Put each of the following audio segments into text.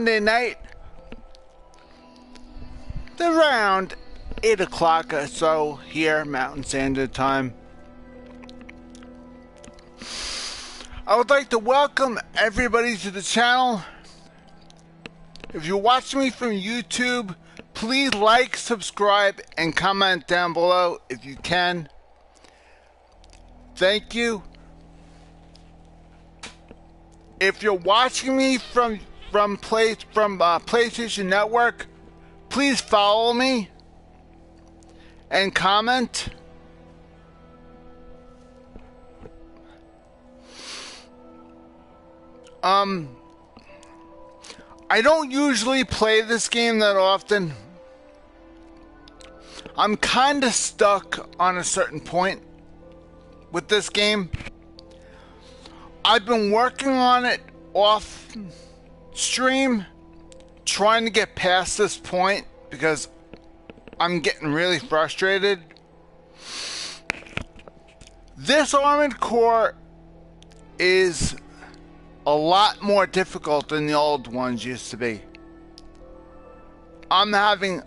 Sunday night, around 8 o'clock or so here, Mountain Standard Time. I would like to welcome everybody to the channel. If you're watching me from YouTube, please like, subscribe, and comment down below if you can. Thank you. If you're watching me from Playstatiion Network, please follow me and comment. I don't usually play this game that often. I'm kind of stuck on a certain point with this game. I've been working on it off stream, trying to get past this point because I'm getting really frustrated. This Armored Core is a lot more difficult than the old ones used to be. I'm having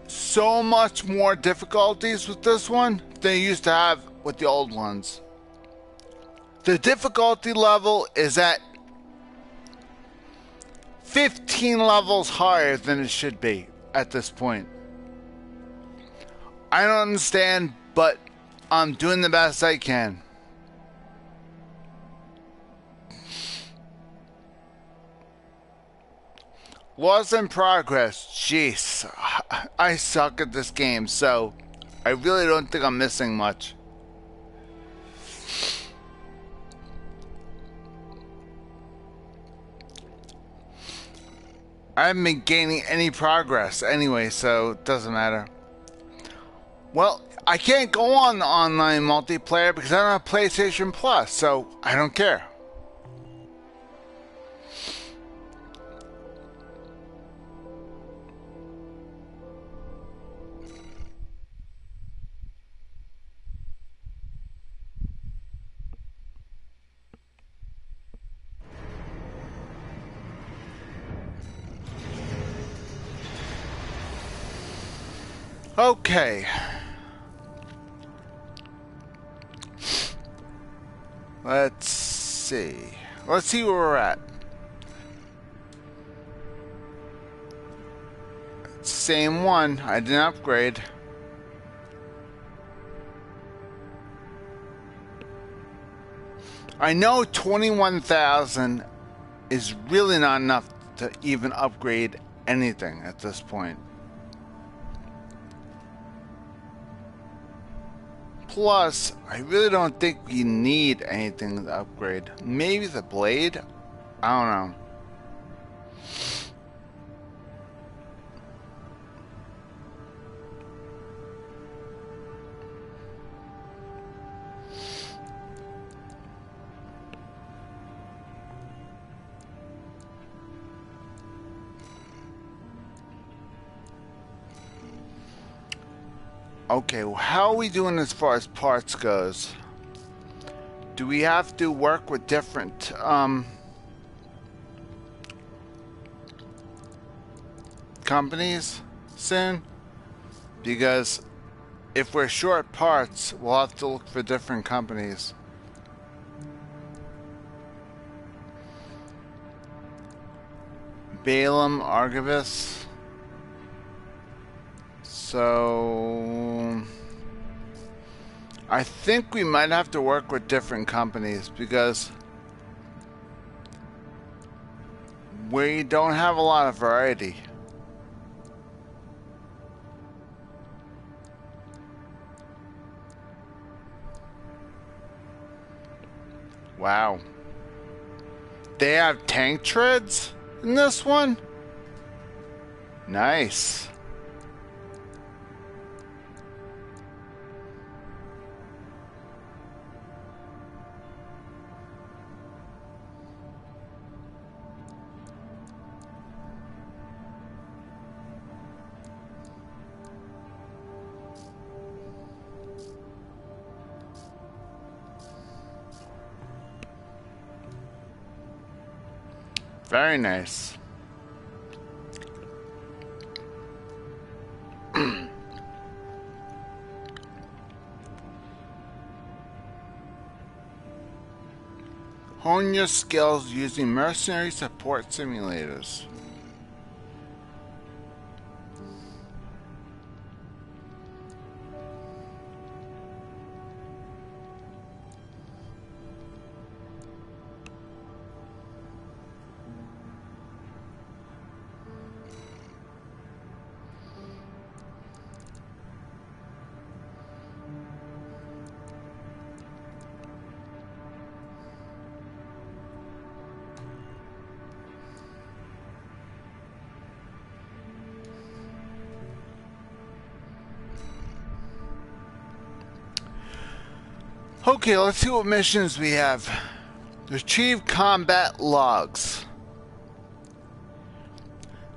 so much more difficulties with this one than I used to have with the old ones. The difficulty level is at 15 levels higher than it should be at this point. I don't understand, but I'm doing the best I can. Lost in progress. Jeez, I suck at this game, so I really don't think I'm missing much. I haven't been gaining any progress anyway, so it doesn't matter. Well, I can't go on the online multiplayer because I don't have PlayStation Plus, so I don't care. Okay. Let's see. Let's see where we're at. Same one. I didn't upgrade. I know 21,000 is really not enough to even upgrade anything at this point. Plus, I really don't think we need anything to upgrade. Maybe the blade? I don't know. Okay, well, how are we doing as far as parts goes? Do we have to work with different companies soon? Because if we're short parts, we'll have to look for different companies. Balaam, Argivus. So I think we might have to work with different companies because we don't have a lot of variety. Wow. They have tank treads in this one? Nice. Very nice. Hone your skills using mercenary support simulators. Okay, let's see what missions we have. Retrieve combat logs.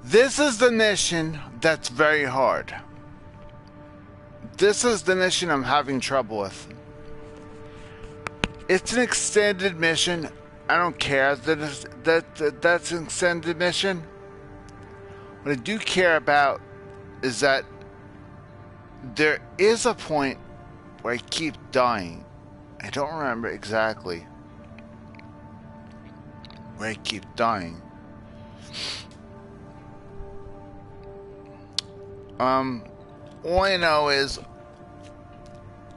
This is the mission that's very hard. This is the mission I'm having trouble with. It's an extended mission. I don't care that that's an extended mission. What I do care about is that there is a point where I keep dying. I don't remember exactly where I keep dying. All I know is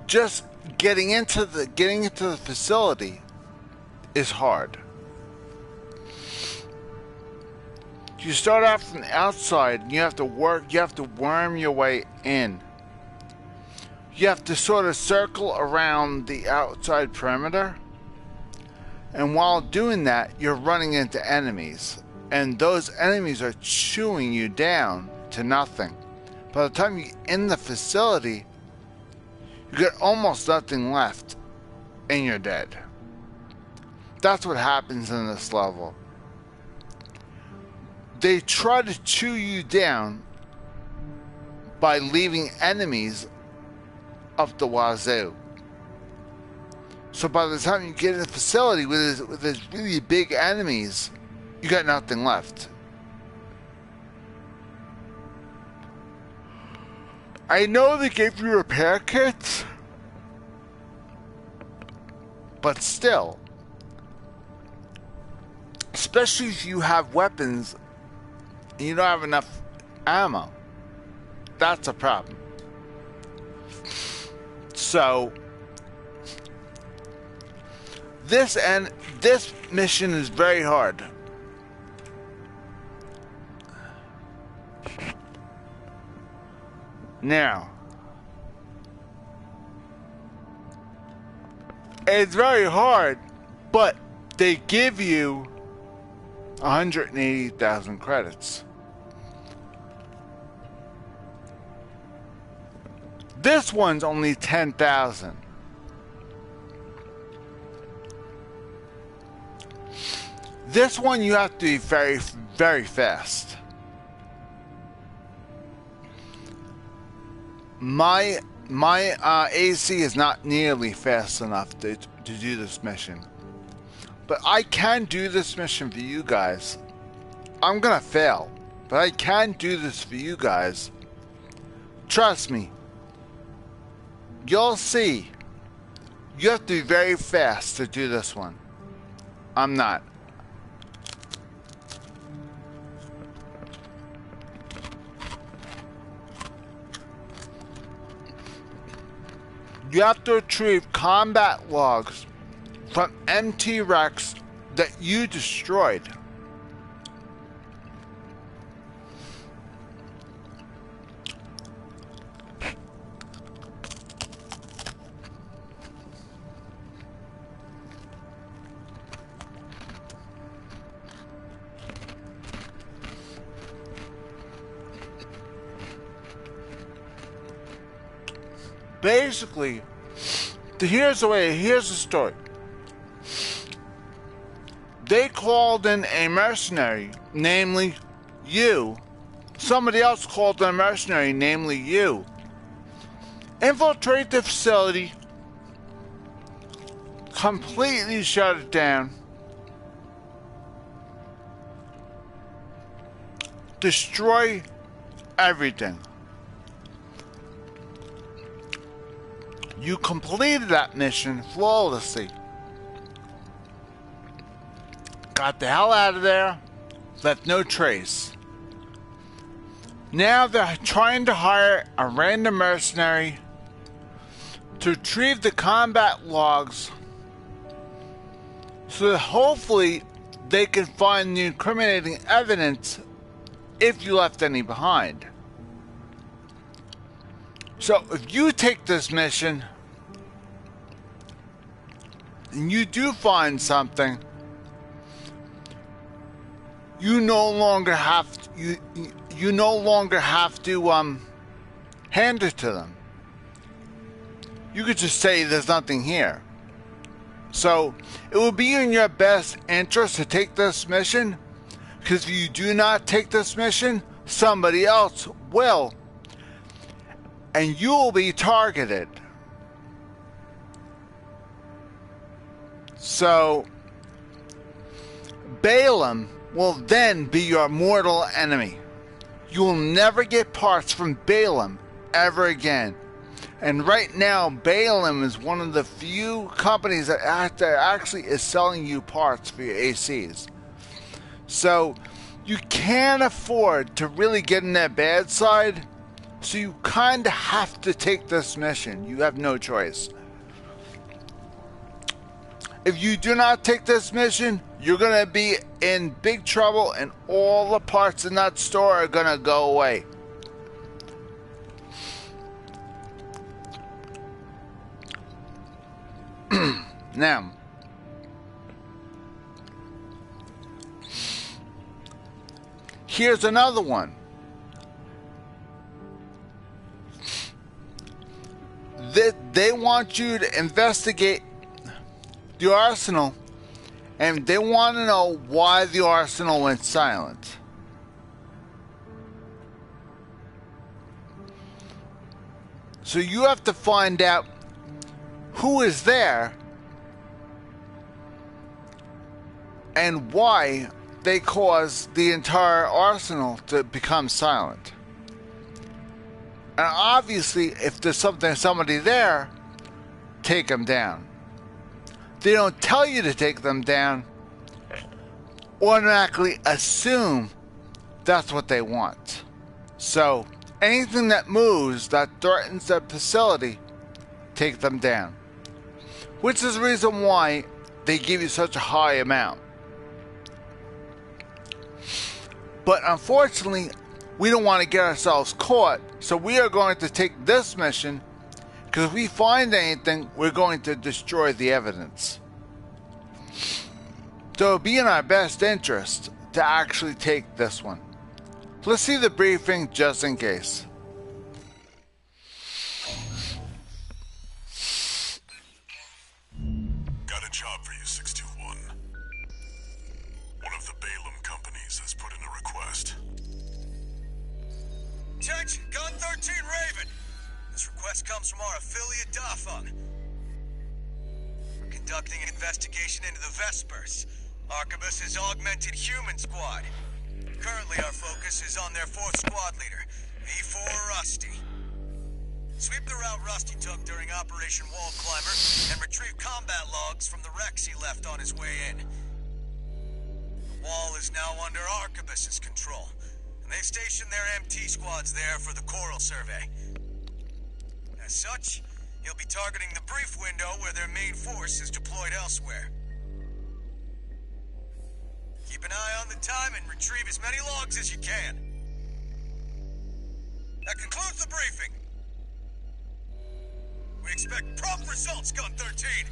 just getting into the facility is hard. You start off from the outside and you have to worm your way in. You have to sort of circle around the outside perimeter. And while doing that, you're running into enemies. And those enemies are chewing you down to nothing. By the time you're in the facility, you get almost nothing left. And you're dead. That's what happens in this level. They try to chew you down by leaving enemies up the wazoo. So by the time you get in the facility with these really big enemies, you got nothing left. I know they gave you repair kits, but still, especially if you have weapons and you don't have enough ammo, that's a problem. So this mission is very hard. Now, it's very hard, but they give you 180,000 credits. This one's only 10,000. This one you have to be very, very fast. My AC is not nearly fast enough to do this mission. But I can do this mission for you guys. I'm gonna fail, but I can do this for you guys. Trust me. You'll see. You have to be very fast to do this one. I'm not. You have to retrieve combat logs from MT wrecks that you destroyed. Basically, here's the story. They called in a mercenary, namely you. Somebody else called in a mercenary, namely you. Infiltrate the facility, completely shut it down, destroy everything. You completed that mission flawlessly. got the hell out of there, left no trace. Now they're trying to hire a random mercenary to retrieve the combat logs so that hopefully they can find the incriminating evidence if you left any behind. So if you take this mission and you do find something, you no longer have to, you no longer have to hand it to them. You could just say there's nothing here. So it would be in your best interest to take this mission, because if you do not take this mission, somebody else will, and you will be targeted. So Balaam will then be your mortal enemy. You will never get parts from Balaam ever again. And right now, Balaam is one of the few companies that actually is selling you parts for your ACs. So you can't afford to really get in their bad side. So you kind of have to take this mission. You have no choice. If you do not take this mission, you're going to be in big trouble, and all the parts in that store are going to go away. Now, here's another one. They want you to investigate the arsenal, and they want to know why the arsenal went silent. So you have to find out who is there and why they caused the entire arsenal to become silent. And obviously, if there's somebody there, take them down. They don't tell you to take them down. Automatically assume that's what they want. So anything that moves that threatens their facility, take them down. Which is the reason why they give you such a high amount. But unfortunately, we don't want to get ourselves caught, so we are going to take this mission, because if we find anything, we're going to destroy the evidence. So it would be in our best interest to actually take this one. Let's see the briefing just in case. Got a job for you, 621. One of the Balaam companies has put in a request. Attention, Gun 13 Raven. This request comes from our affiliate Dafeng. We're conducting an investigation into the Vespers, Arquebus's augmented human squad. Currently our focus is on their 4th squad leader, V4 Rusty. Sweep the route Rusty took during Operation Wall Climber and retrieve combat logs from the wrecks he left on his way in. The wall is now under Arquebus's control, and they've stationed their MT squads there for the Coral Survey. As such, you'll be targeting the brief window where their main force is deployed elsewhere. Keep an eye on the time and retrieve as many logs as you can. That concludes the briefing. We expect prompt results, Gun 13.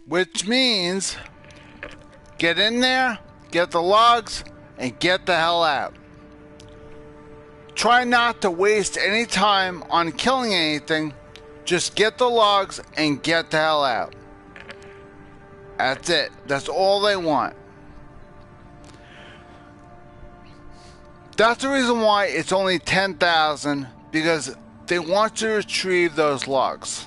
Which means, get in there, get the logs, and get the hell out. Try not to waste any time on killing anything. Just get the logs and get the hell out. That's it. That's all they want. That's the reason why it's only 10,000, because they want to retrieve those logs.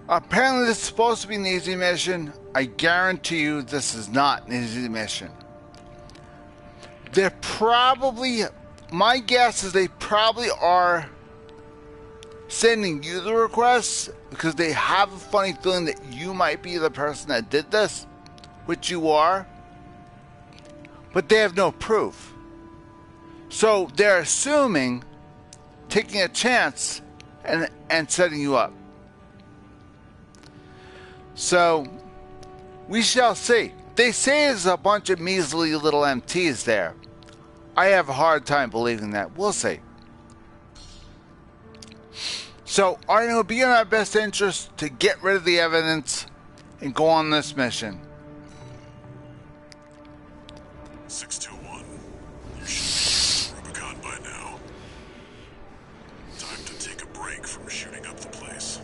Apparently this is supposed to be an easy mission. I guarantee you this is not an easy mission. They're probably, my guess is they probably are sending you the requests because they have a funny feeling that you might be the person that did this, which you are, but they have no proof. So they're assuming, taking a chance, and setting you up. So we shall see. They say there's a bunch of measly little MTs there. I have a hard time believing that. We'll see. So it will be in our best interest to get rid of the evidence and go on this mission. 621. You should be Rubicon by now. Time to take a break from shooting up the place.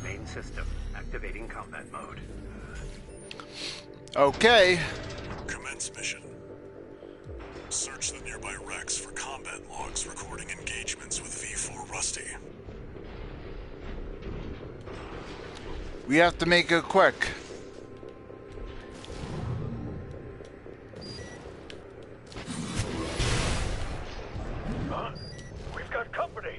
Main system activating combat mode. Okay. Commence mission. Search the nearby wrecks for combat logs recording engagements with V4 Rusty. We have to make it quick. Huh? We've got company.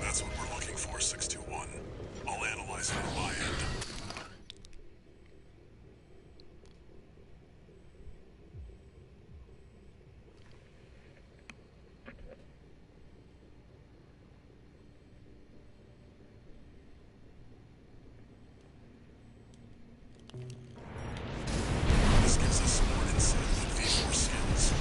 That's what we're looking for, 621. I'll analyze it on my end. This gives us some more insight on V4 skills.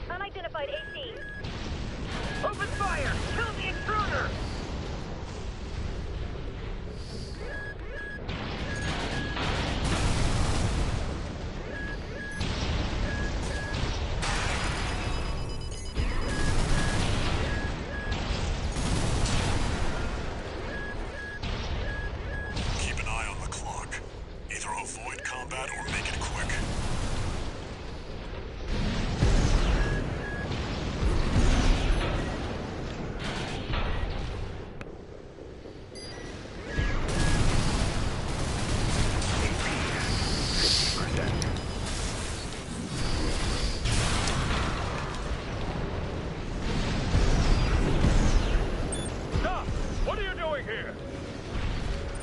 Unidentified AC. Open fire! Kill the intruder! Keep an eye on the clock. Either avoid combat or make it quick. Stop! What are you doing here?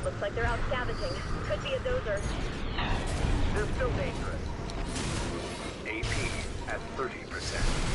Looks like they're out scavenging. Could be a dozer. They're still dangerous. AP at 30%.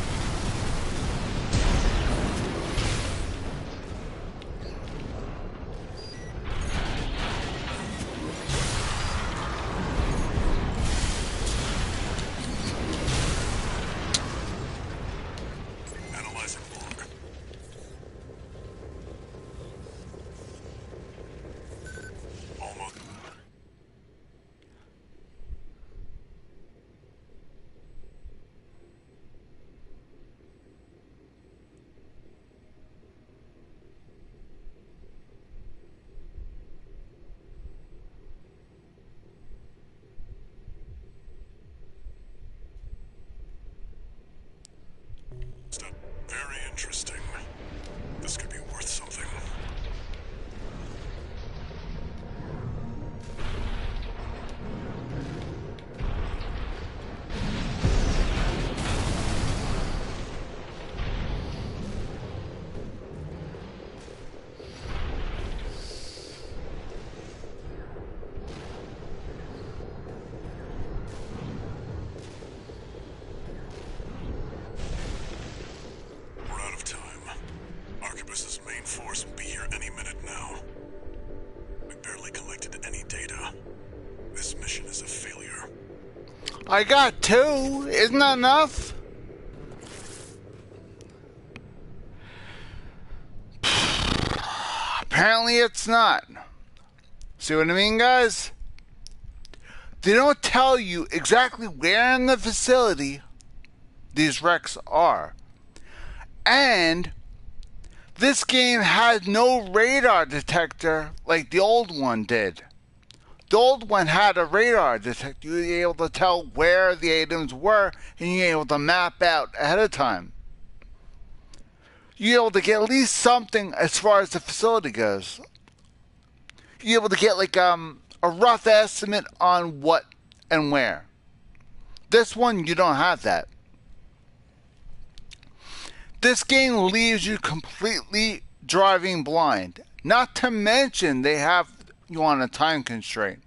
I got 2. Isn't that enough? Apparently it's not. See what I mean, guys? They don't tell you exactly where in the facility these wrecks are. And this game has no radar detector like the old one did. The old one had a radar detector. You were able to tell where the items were, and you were able to map out ahead of time. You were able to get at least something as far as the facility goes. You were able to get like a rough estimate on what and where. This one, you don't have that. This game leaves you completely driving blind. Not to mention they have you on a time constraint.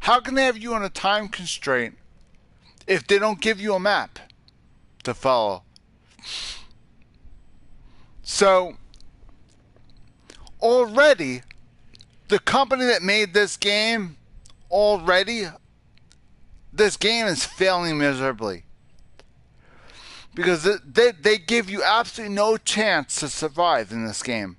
How can they have you on a time constraint if they don't give you a map to follow? So, already, the company that made this game, this game is failing miserably. Because they give you absolutely no chance to survive in this game.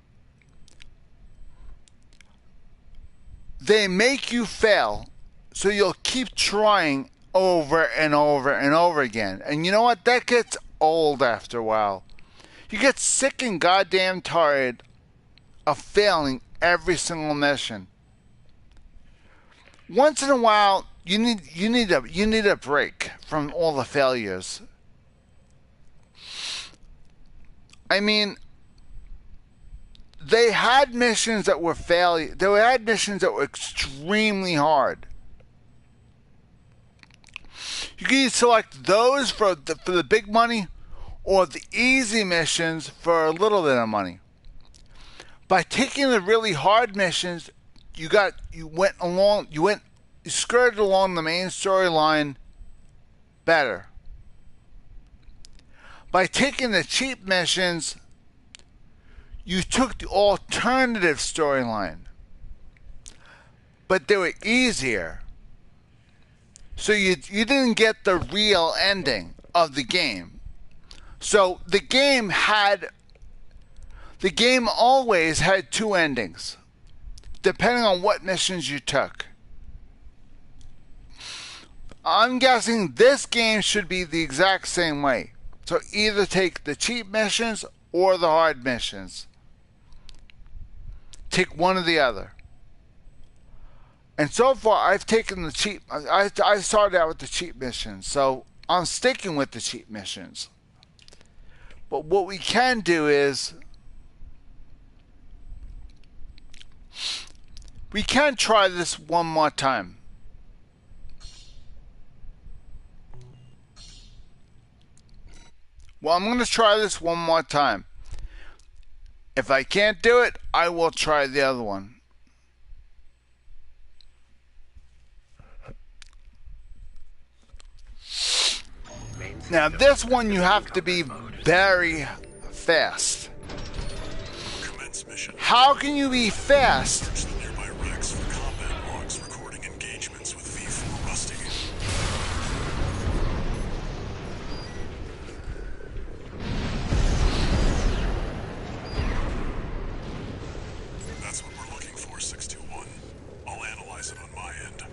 They make you fail, so you'll keep trying over and over and over again. And you know what? That gets old after a while. You get sick and goddamn tired of failing every single mission. Once in a while, you need a break from all the failures. I mean, they had missions that were failure. They had missions that were extremely hard. You can select those for the big money, or the easy missions for a little bit of money. By taking the really hard missions, you skirted along the main storyline better. By taking the cheap missions, you took the alternative storyline, but they were easier. So you didn't get the real ending of the game. So the game always had 2 endings, depending on what missions you took. I'm guessing this game should be the exact same way. So either take the cheap missions or the hard missions. Take one or the other. And so far, I've taken the cheap. I started out with the cheap missions, so I'm sticking with the cheap missions. But what we can do is we can try this one more time. Well, I'm going to try this one more time. If I can't do it, I will try the other one. Now, this one you have to be very fast. Commence mission. How can you be fast? Search the nearby wrecks for combat logs recording engagements with V4 rusting. That's what we're looking for, 621. I'll analyze it on my end.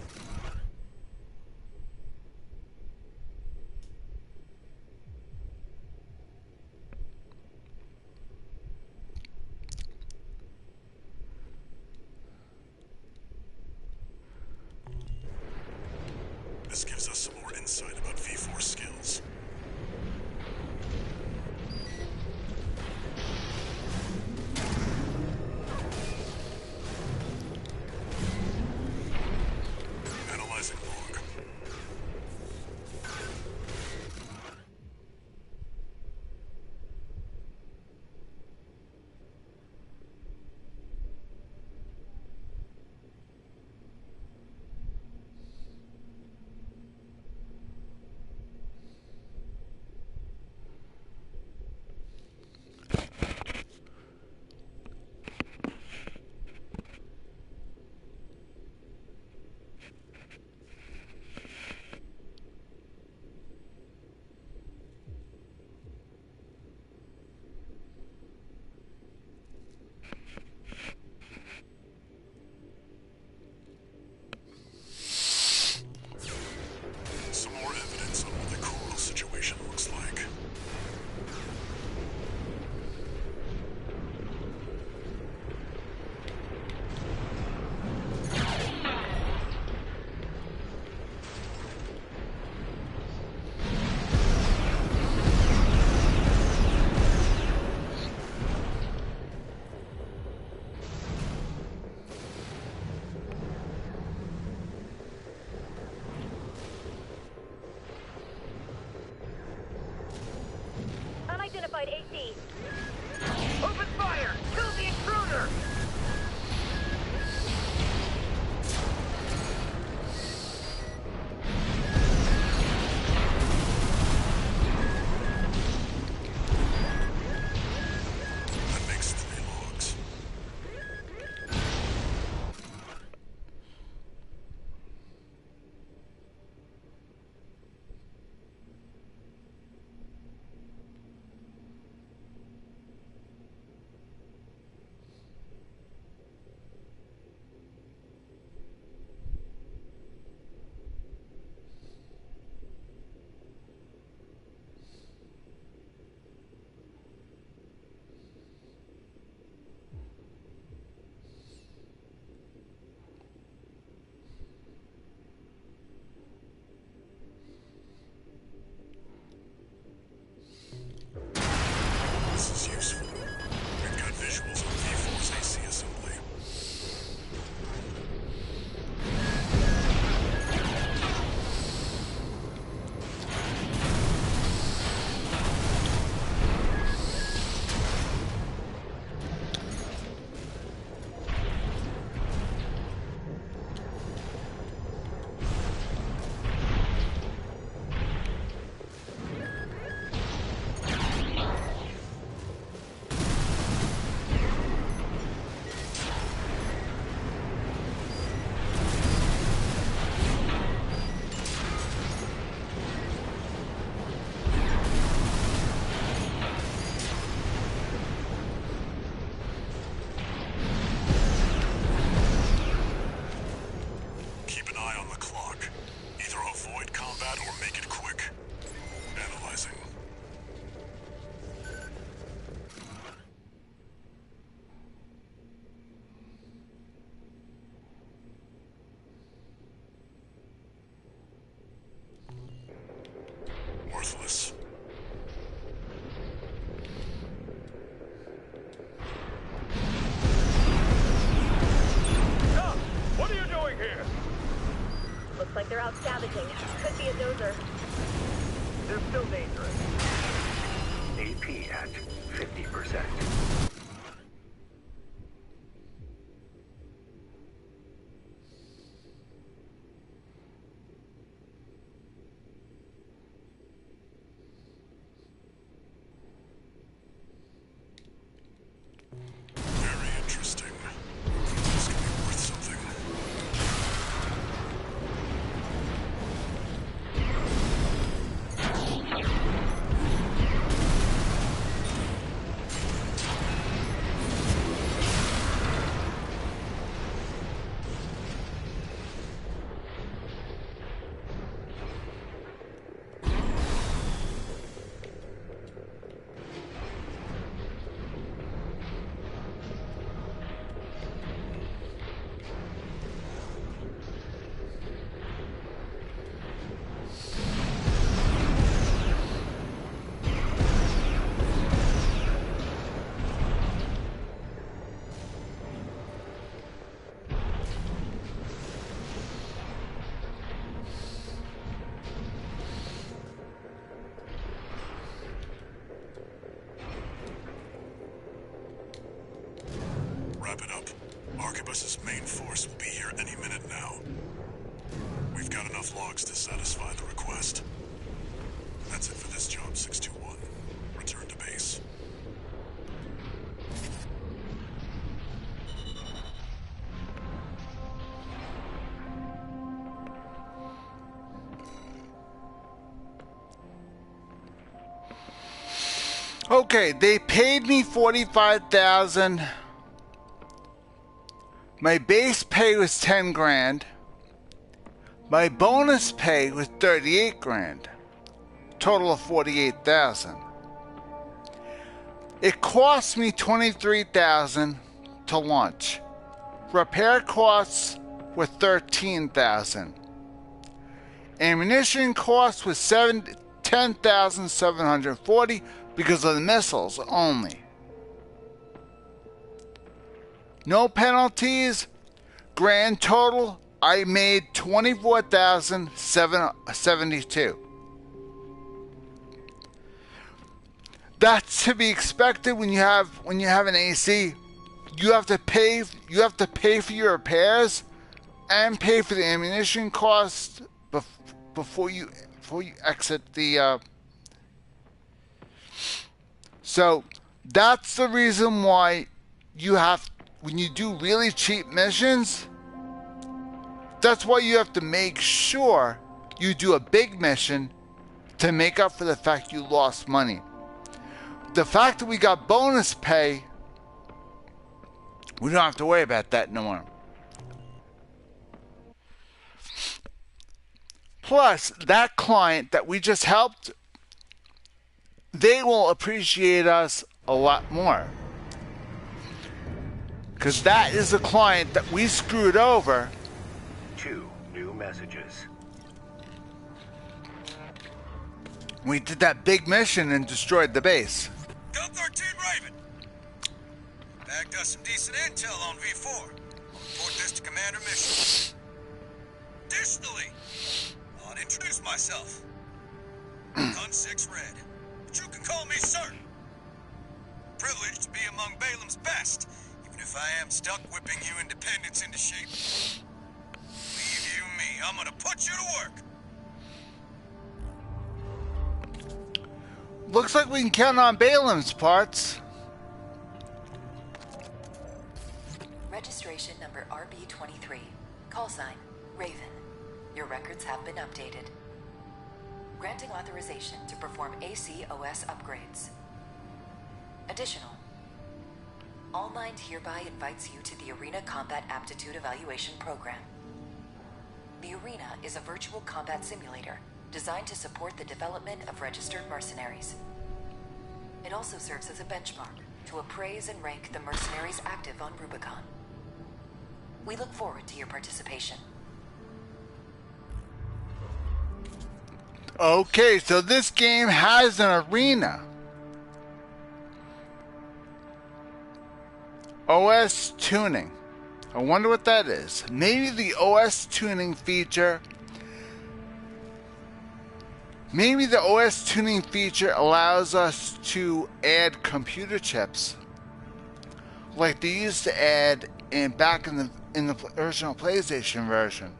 Make it quick. Analyzing. Worthless. Stop! What are you doing here? Looks like they're out scavenging. Could be a dozer. They're still dangerous. AP at 50%. Very interesting. This could be worth something. Wrap it up. Arquebus's main force will be here any minute now. We've got enough logs to satisfy the request. That's it for this job, 621. Return to base. Okay, they paid me $45,000. My base pay was 10 grand. My bonus pay was 38 grand. Total of 48,000. It cost me 23,000 to launch. Repair costs were 13,000. Ammunition cost was 10,740 because of the missiles only. No penalties. Grand total, I made 24,772. That's to be expected when you have an AC. You have to pay for your repairs and pay for the ammunition cost before you exit the. So that's the reason why you have, when you do really cheap missions, that's why you have to make sure you do a big mission to make up for the fact you lost money. The fact that we got bonus pay, we don't have to worry about that no more. Plus, that client that we just helped, they will appreciate us a lot more. Because that is a client that we screwed over. 2 new messages. We did that big mission and destroyed the base. Go 13 Raven. Bagged us some decent intel on V4. Report this to Commander Mission. Additionally, I'll introduce myself. Gun 6 Red. But you can call me sir. Privileged to be among Balaam's best, even if I am stuck whipping you independents into shape. Leave you me. I'm gonna put you to work. Looks like we can count on Balaam's parts. Registration number RB23. Call sign, Raven. Your records have been updated. Granting authorization to perform ACOS upgrades. Additional. All Mind hereby invites you to the Arena Combat Aptitude Evaluation Program. The Arena is a virtual combat simulator designed to support the development of registered mercenaries. It also serves as a benchmark to appraise and rank the mercenaries active on Rubicon. We look forward to your participation. Okay, so this game has an arena. OS tuning. I wonder what that is. Maybe the OS tuning feature. Maybe the OS tuning feature allows us to add computer chips, like they used to add back in the original PlayStation version.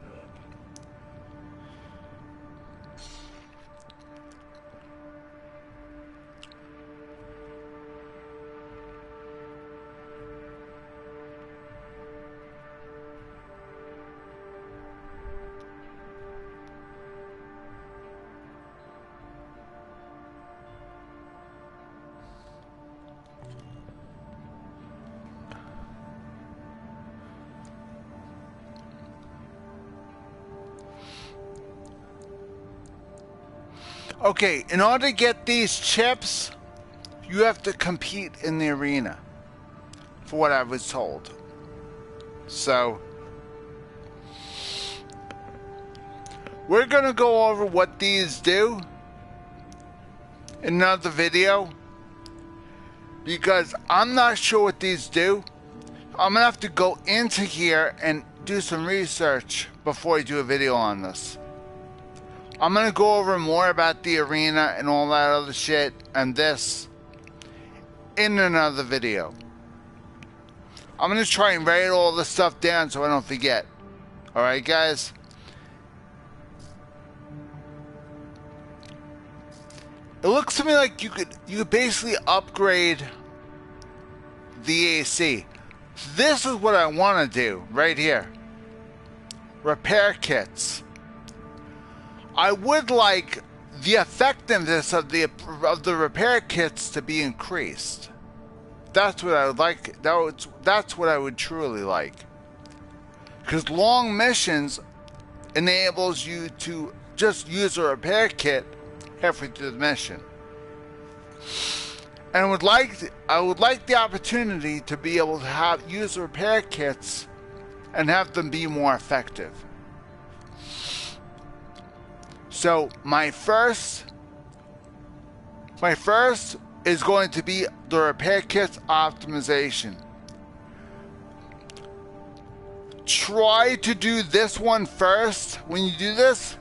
Okay, in order to get these chips, you have to compete in the arena, for what I was told. So, we're going to go over what these do in another video, because I'm not sure what these do. I'm going to have to go into here and do some research before I do a video on this. I'm going to go over more about the arena and all that other shit and this in another video. I'm going to try and write all this stuff down so I don't forget. Alright, guys? It looks to me like you could basically upgrade the AC. This is what I want to do right here. Repair kits. I would like the effectiveness of the repair kits to be increased. That's what I would like. That's what I would truly like. Because long missions enables you to just use a repair kit halfway through the mission. And I would like the opportunity to be able to use repair kits and have them be more effective. So my first is going to be the repair kits optimization. Try to do this one first when you do this,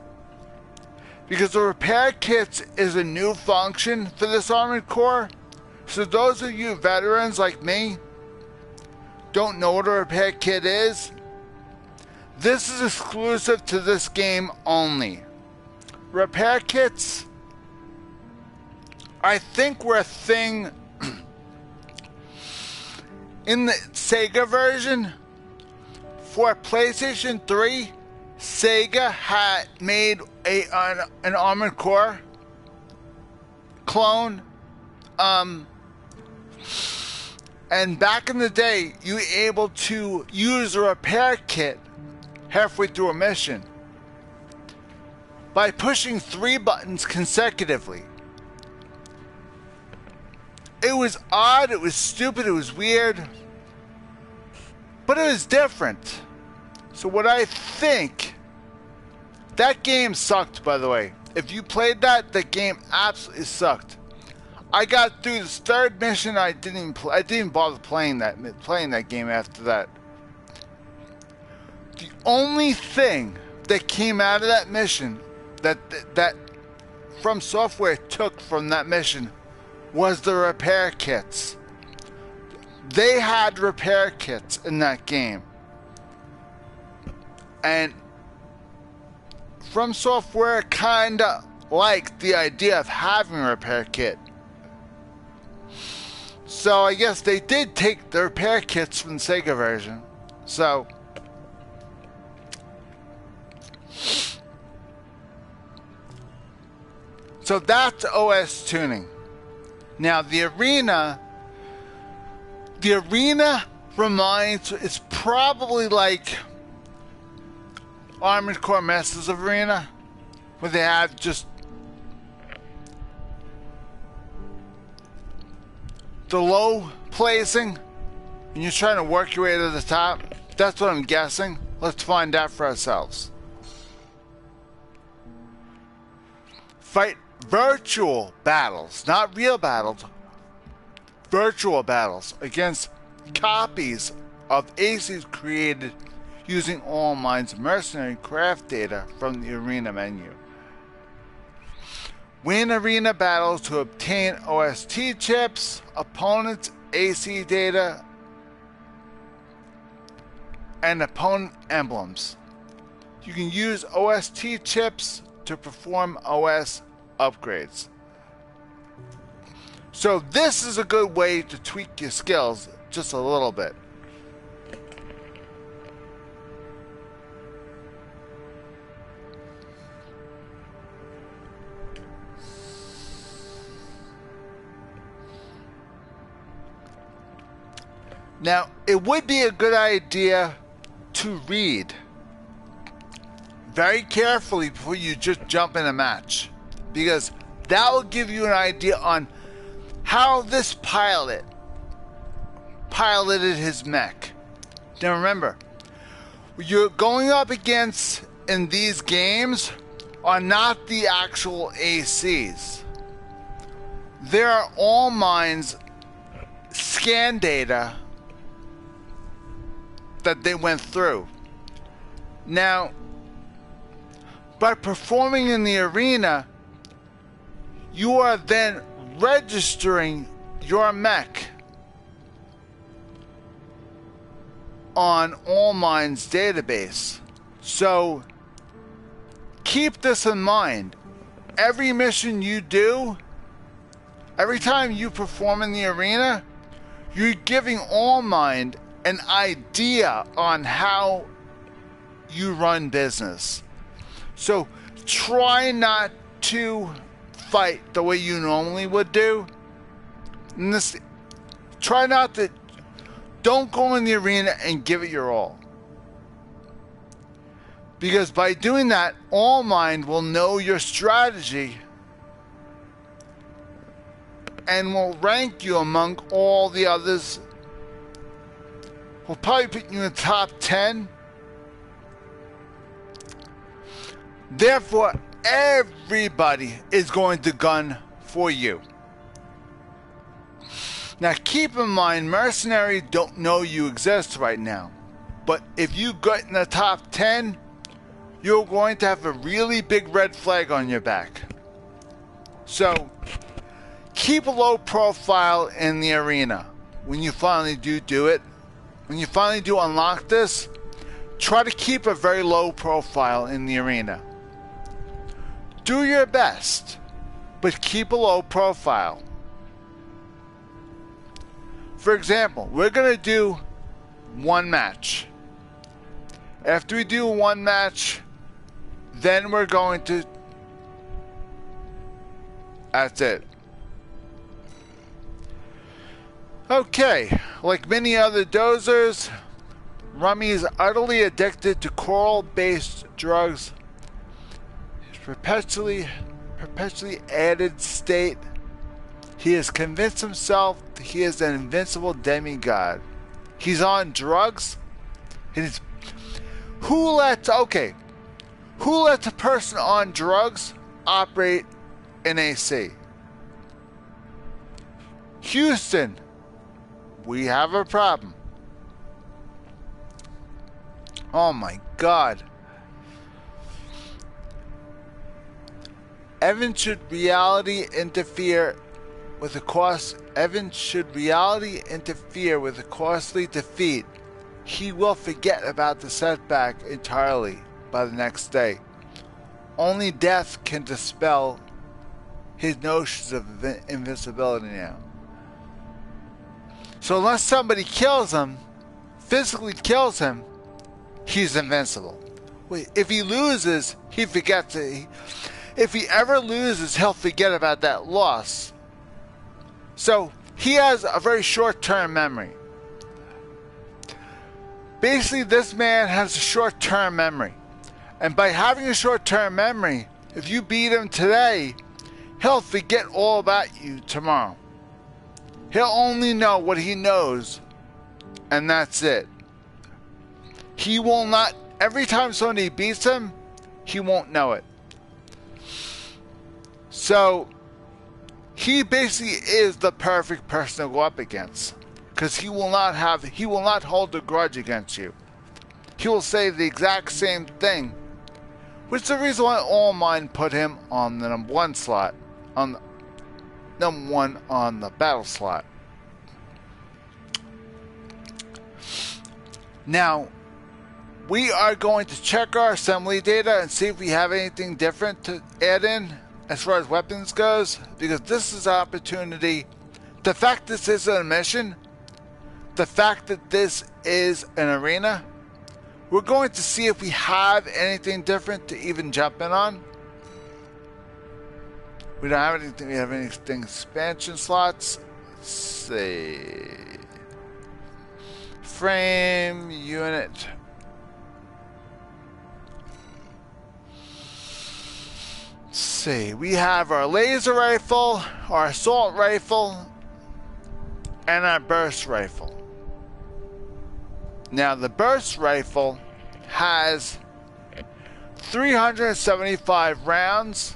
because the repair kits is a new function for this Armored Core. So those of you veterans like me don't know what a repair kit is, this is exclusive to this game only. Repair kits, I think, were a thing in the Sega version. For PlayStation 3, Sega had made an Armored Core clone. And back in the day, you were able to use a repair kit halfway through a mission by pushing 3 buttons consecutively. It was odd, it was stupid, it was weird, but it was different. So what I think, that game sucked, by the way. If you played that, the game absolutely sucked. I got through this 3rd mission, I didn't bother playing that game after that. The only thing that came out of that mission that From Software took from that mission was the repair kits. They had repair kits in that game. And From Software kinda liked the idea of having a repair kit. So I guess they did take the repair kits from the Sega version. So that's OS tuning. Now the arena reminds, it's probably like Armored Core Masters Arena, where they have just the low placing and you're trying to work your way to the top? That's what I'm guessing. Let's find out for ourselves. Fight virtual battles, not real battles, virtual battles against copies of ACs created using All Mine's mercenary craft data from the arena menu. Win arena battles to obtain OST chips, opponents' AC data, and opponent emblems. You can use OST chips to perform OS upgrades. So this is a good way to tweak your skills just a little bit. Now, it would be a good idea to read very carefully before you just jump in a match, because that will give you an idea on how this pilot piloted his mech. Now remember, what you're going up against in these games are not the actual ACs. There are All Mine's scan data that they went through. Now, by performing in the arena, you are then registering your mech on All Mine's database. So keep this in mind. Every mission you do, every time you perform in the arena, you're giving All Mine an idea on how you run business. So try not to fight the way you normally would do. Don't go in the arena and give it your all. Because by doing that, All Mine will know your strategy and will rank you among all the others. We'll probably put you in the top 10. Therefore, everybody is going to gun for you. Now, keep in mind, mercenaries don't know you exist right now. But if you get in the top 10, you're going to have a really big red flag on your back. So, keep a low profile in the arena. When you finally do it, when you finally do unlock this, try to keep a very low profile in the arena. Do your best, but keep a low profile. For example, we're going to do one match. After we do one match, then we're going to... That's it. Okay, like many other dozers, Rummy is utterly addicted to coral-based drugs. His perpetually added state. He has convinced himself that he is an invincible demigod. He's on drugs. Who lets a person on drugs operate in AC? Houston, we have a problem. Oh my God. Evan, should reality interfere with a costly defeat, he will forget about the setback entirely by the next day. Only death can dispel his notions of invincibility now. So unless somebody kills him, physically kills him, he's invincible. If he loses, he forgets it. If he ever loses, he'll forget about that loss. So he has a very short-term memory. Basically, this man has a short-term memory. And by having a short-term memory, If you beat him today, he'll forget all about you tomorrow. He'll only know what he knows, and that's it. He will not, every time somebody beats him, he won't know it. So, he basically is the perfect person to go up against. Because he will not hold a grudge against you. He will say the exact same thing. Which is the reason why all mine put him on the number 1 slot. On the number 1 on the battle slot. Now, we are going to check our assembly data and see if we have anything different to add in as far as weapons goes. Because this is an opportunity. The fact this is a mission. The fact that this is an arena. We're going to see if we have anything different to even jump in on. We don't have anything. We have anything expansion slots. Let's see. Frame unit. Let's see. We have our laser rifle, our assault rifle, and our burst rifle. Now, the burst rifle has 375 rounds.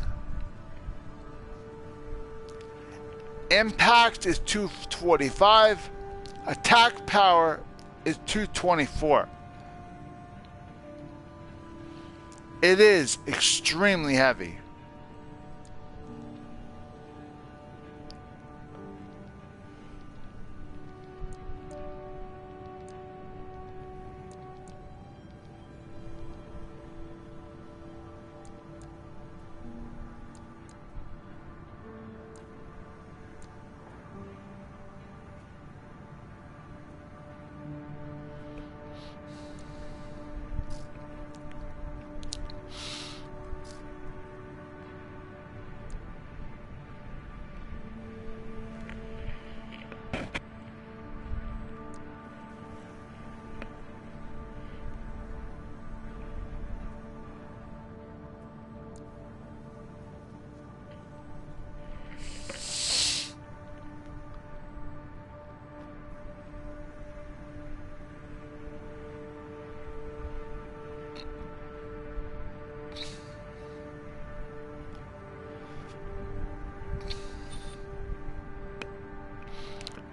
Impact is 245. Attack power is 224. It is extremely heavy.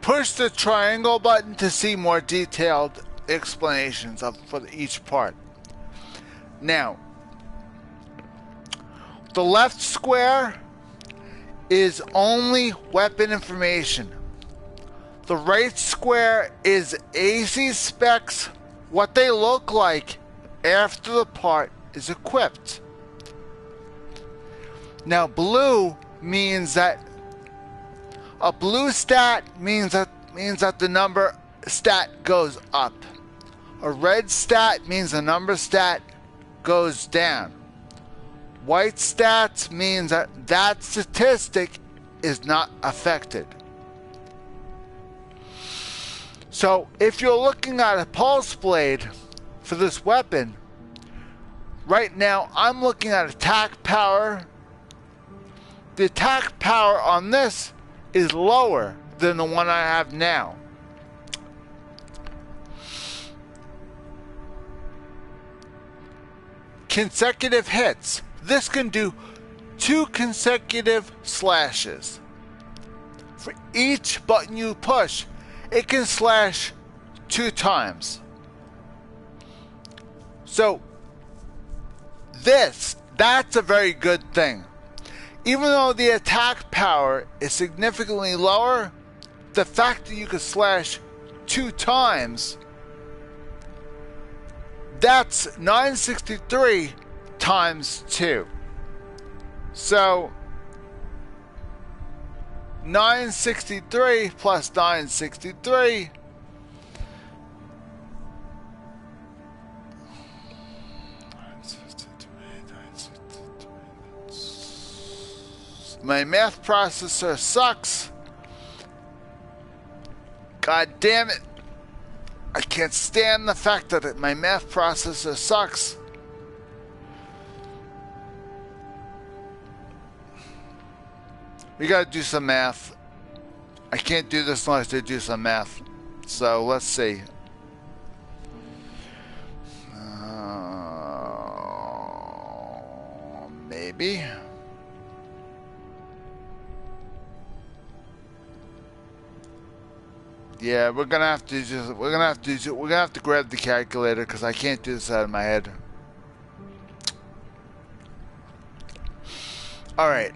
Push the triangle button to see more detailed explanations for each part. Now, the left square is only weapon information. The right square is AC specs, what they look like after the part is equipped. Now, blue means that a blue stat means that the number stat goes up. A red stat means the number stat goes down. White stats means that statistic is not affected. So if you're looking at a pulse blade for this weapon, right now I'm looking at attack power. The attack power on this is lower than the one I have now. Consecutive hits. This can do 2 consecutive slashes. For each button you push, it can slash 2 times. So that's a very good thing. Even though the attack power is significantly lower, the fact that you can slash 2 times, that's 963 times 2. So 963 plus 963 my math processor sucks. God damn it. I can't stand the fact that my math processor sucks. We gotta do some math. I can't do this unless I do some math. So let's see. Maybe. Yeah, we're gonna have to grab the calculator because I can't do this out of my head. All right.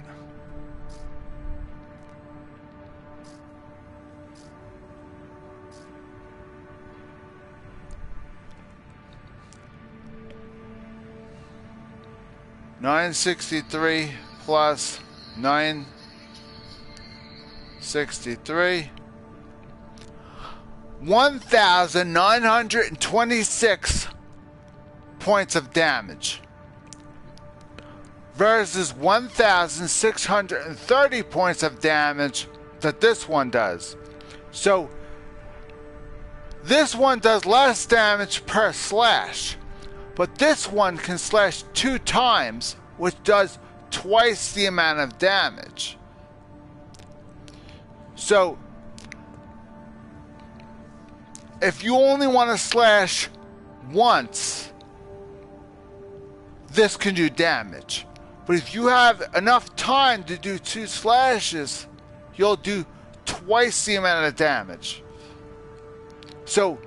$963 plus $963. 1,926 points of damage versus 1,630 points of damage that this one does. So this one does less damage per slash, but this one can slash 2 times, which does twice the amount of damage. So if you only want to slash once, this can do damage. But if you have enough time to do 2 slashes, you'll do twice the amount of damage. So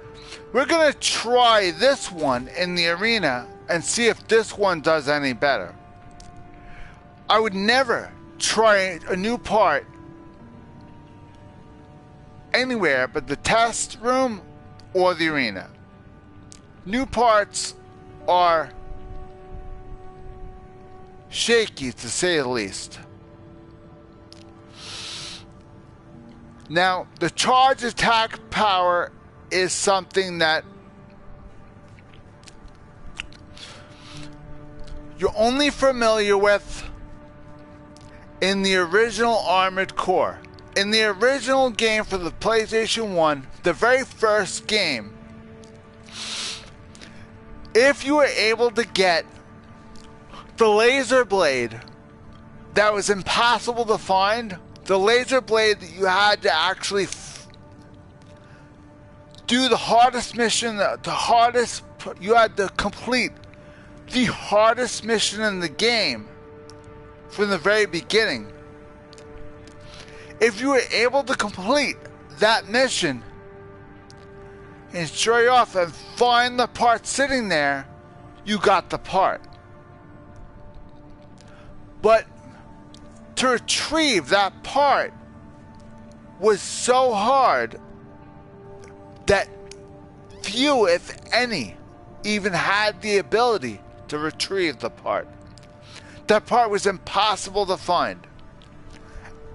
we're going to try this one in the arena and see if this one does any better. I would never try a new part anywhere but the test room or the arena. New parts are shaky, to say the least. Now, the charge attack power is something that you're only familiar with in the original Armored Core. In the original game for the PlayStation 1, the very first game, if you were able to get the laser blade that was impossible to find, the laser blade that you had to actually do the hardest mission, you had to complete the hardest mission in the game from the very beginning. If you were able to complete that mission and stray off and find the part sitting there, you got the part. But to retrieve that part was so hard that few, if any, even had the ability to retrieve the part. That part was impossible to find.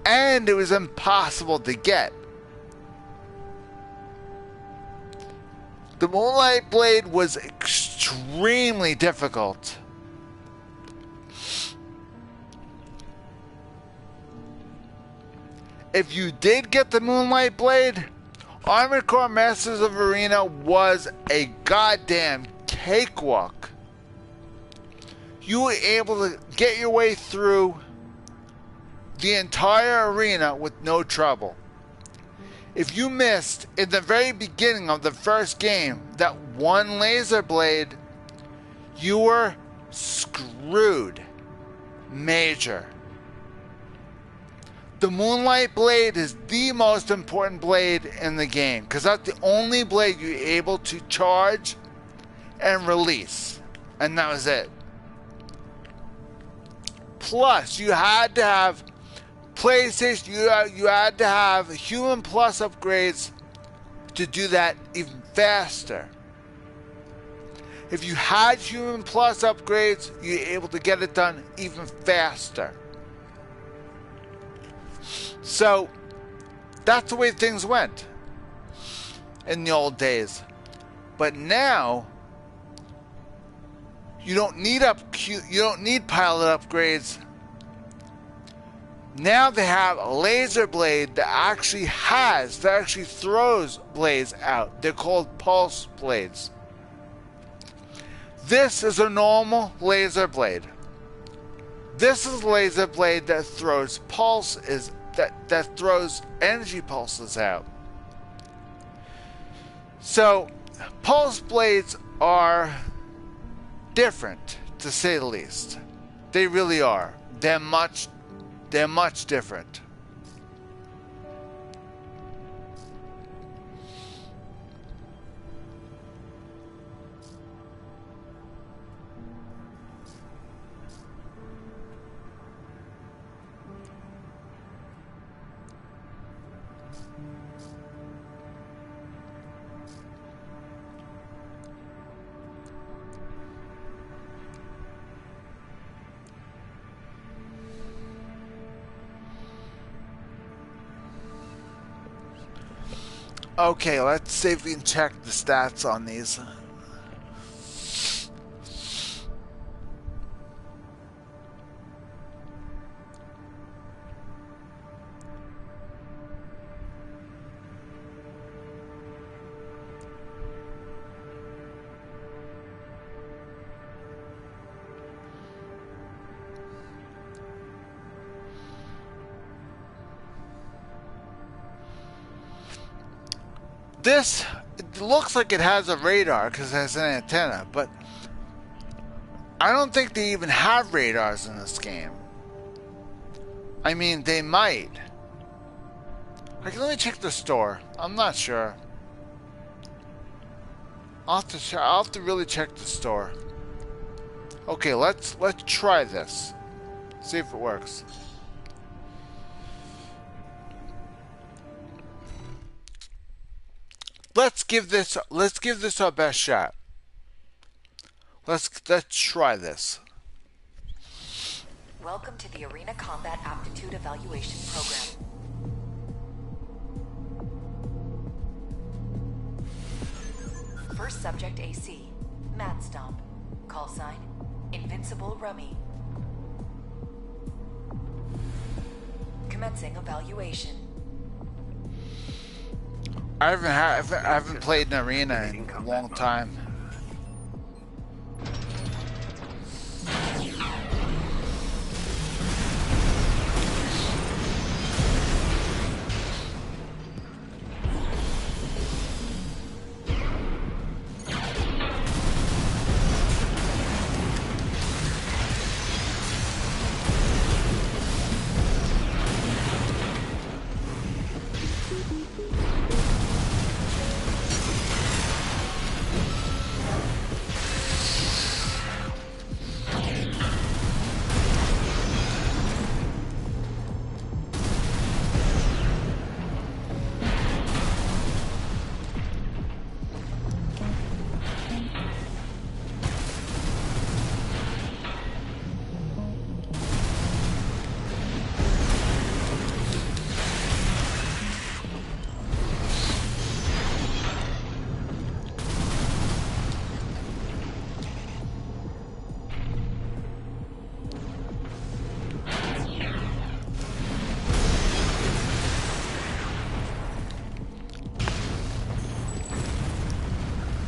And it was impossible to get. The Moonlight Blade was extremely difficult. If you did get the Moonlight Blade, Armored Core Masters of Arena was a goddamn cakewalk. You were able to get your way through the entire arena with no trouble. If you missed in the very beginning of the first game that one laser blade, you were screwed. Major. The Moonlight Blade is the most important blade in the game because that's the only blade you're able to charge and release. And that was it. Plus, you had to have PlayStation, you had to have Human Plus upgrades to do that even faster. If you had Human Plus upgrades, you're able to get it done even faster. So, that's the way things went in the old days. But now, you don't need pilot upgrades. Now they have a laser blade that actually throws blades out. They're called pulse blades. This is a normal laser blade. This is a laser blade that throws that throws energy pulses out. So, pulse blades are different, to say the least. They really are. They're much different. Okay, let's see if we can check the stats on these. This, it looks like it has a radar because it has an antenna, but I don't think they even have radars in this game. I mean, they might. Like, let me check the store. I'm not sure. I'll have to really check the store. Okay, let's try this. See if it works. Let's give this our best shot. Let's try this. Welcome to the Arena Combat Aptitude Evaluation Program. First subject AC, Mad Stomp. Call sign, Invincible Rummy. Commencing evaluation. I haven't played an arena in a long time.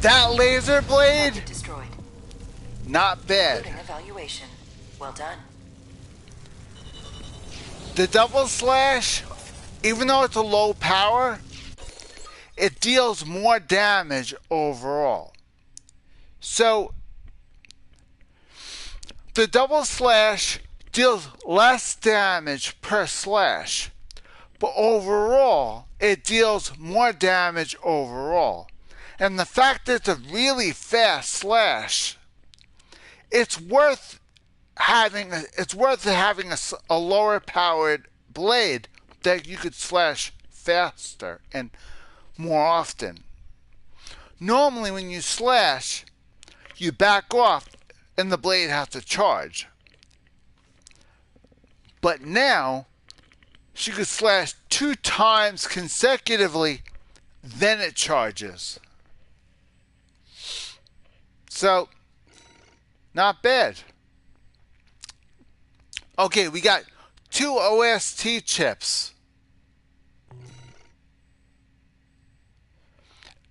That laser blade? Destroyed. Not bad. Evaluation. Well done. The double slash, even though it's a low power, it deals more damage overall. So, the double slash deals less damage per slash, but overall, it deals more damage overall. And the fact that it's a really fast slash, it's worth having a lower powered blade that you could slash faster and more often. Normally when you slash, you back off and the blade has to charge. But now, she could slash 2 times consecutively, then it charges. So, not bad. Okay, we got 2 OST chips.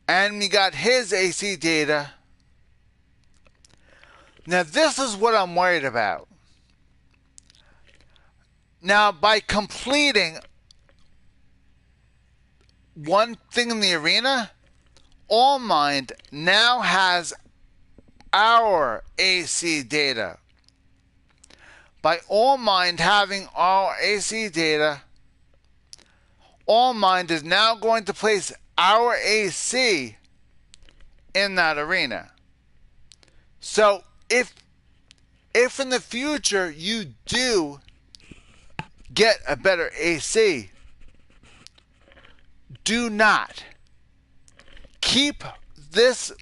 And we got his AC data. Now this is what I'm worried about. Now, by completing one thing in the arena, AllMind now has our AC data. By AllMind having our AC data, AllMind is now going to place our AC in that arena. So if in the future you do get a better AC, do not keep this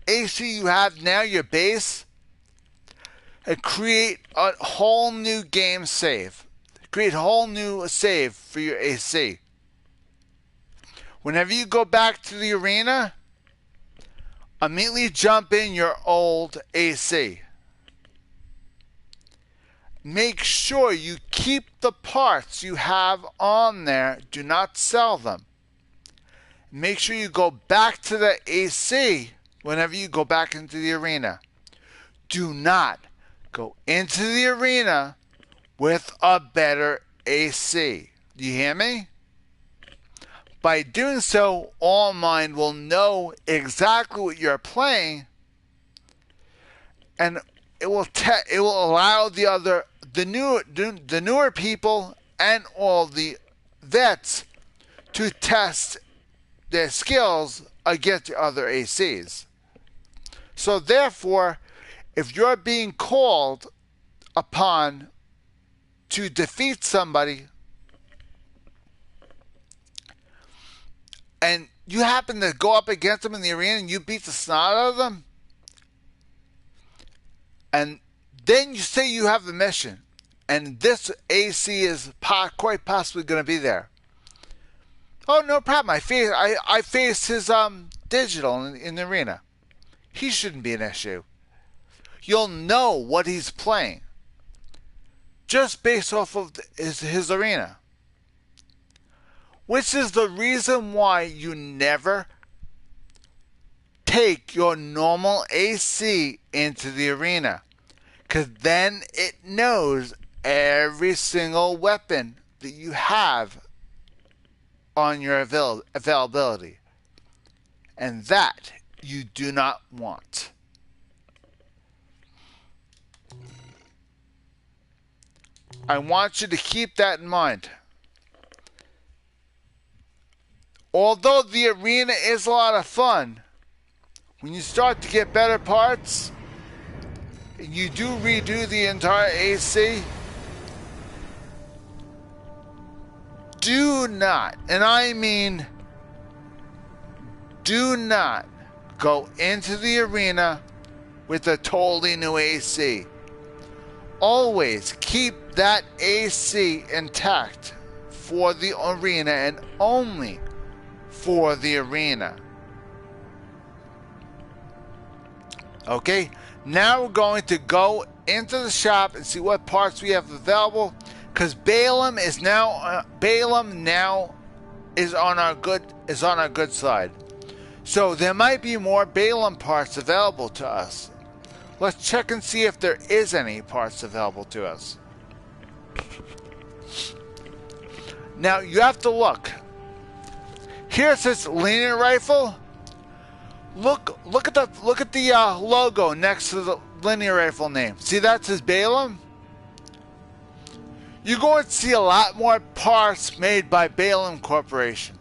AC you have now, your base, and create a whole new game save. Create a whole new save for your AC. Whenever you go back to the arena, immediately jump in your old AC. Make sure you keep the parts you have on there. Do not sell them. Make sure you go back to the AC whenever you go back into the arena. Do not go into the arena with a better AC. Do you hear me? By doing so, AllMind will know exactly what you're playing, and it will allow the newer people and all the vets to test their skills against the other ACs. So therefore, if you're being called upon to defeat somebody and you happen to go up against them in the arena and you beat the snot out of them, and then you say you have a mission and this AC is quite possibly going to be there. Oh, no problem. I faced his digital in the arena. He shouldn't be an issue. You'll know what he's playing just based off of his arena. Which is the reason why you never take your normal AC into the arena. Because then it knows every single weapon that you have on your availability. And that you do not want. I want you to keep that in mind. Although the arena is a lot of fun, when you start to get better parts, you do redo the entire AC, do not, and I mean do not, go into the arena with a totally new AC. Always keep that AC intact for the arena and only for the arena. Okay, now we're going to go into the shop and see what parts we have available, because Balaam now is on our good side. So there might be more Balaam parts available to us. Let's check and see if there is any parts available to us. Now you have to look. Here it says linear rifle. Look at the logo next to the linear rifle name. See, that says Balaam. You're going to see a lot more parts made by Balaam Corporation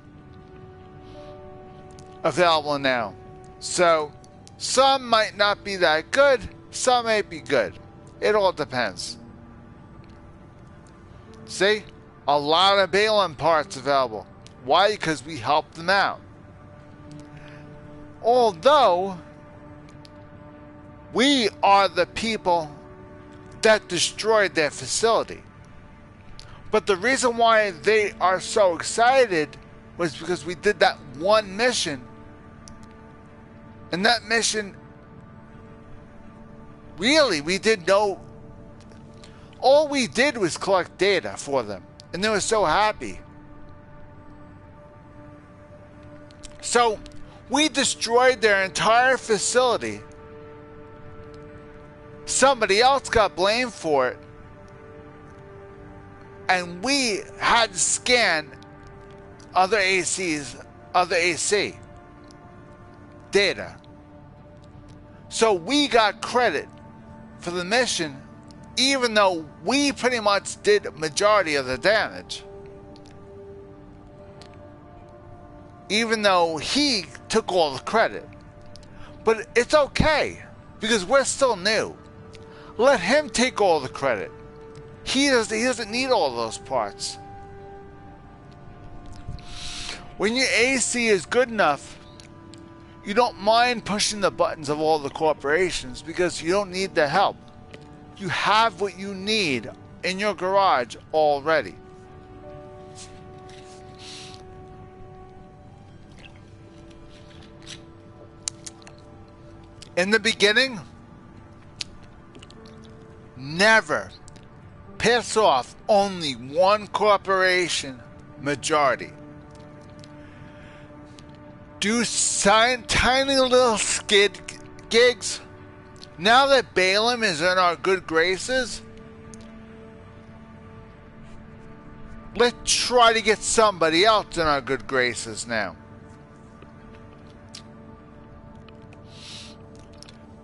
available now. So some might not be that good, some might be good. It all depends. See? A lot of Balaam parts available. Why? Because we helped them out. Although we are the people that destroyed their facility. But the reason why they are so excited was because we did that one mission. And that mission, really, all we did was collect data for them. And they were so happy. So, we destroyed their entire facility. Somebody else got blamed for it. and we had to scan other AC data. So we got credit for the mission, even though we pretty much did a majority of the damage. Even though he took all the credit. But it's okay, because we're still new. Let him take all the credit. He doesn't need all those parts. When your AC is good enough, you don't mind pushing the buttons of all the corporations because you don't need the help. You have what you need in your garage already. In the beginning, never piss off only one corporation majority. Do tiny little skid gigs. Now that Balaam is in our good graces, let's try to get somebody else in our good graces now.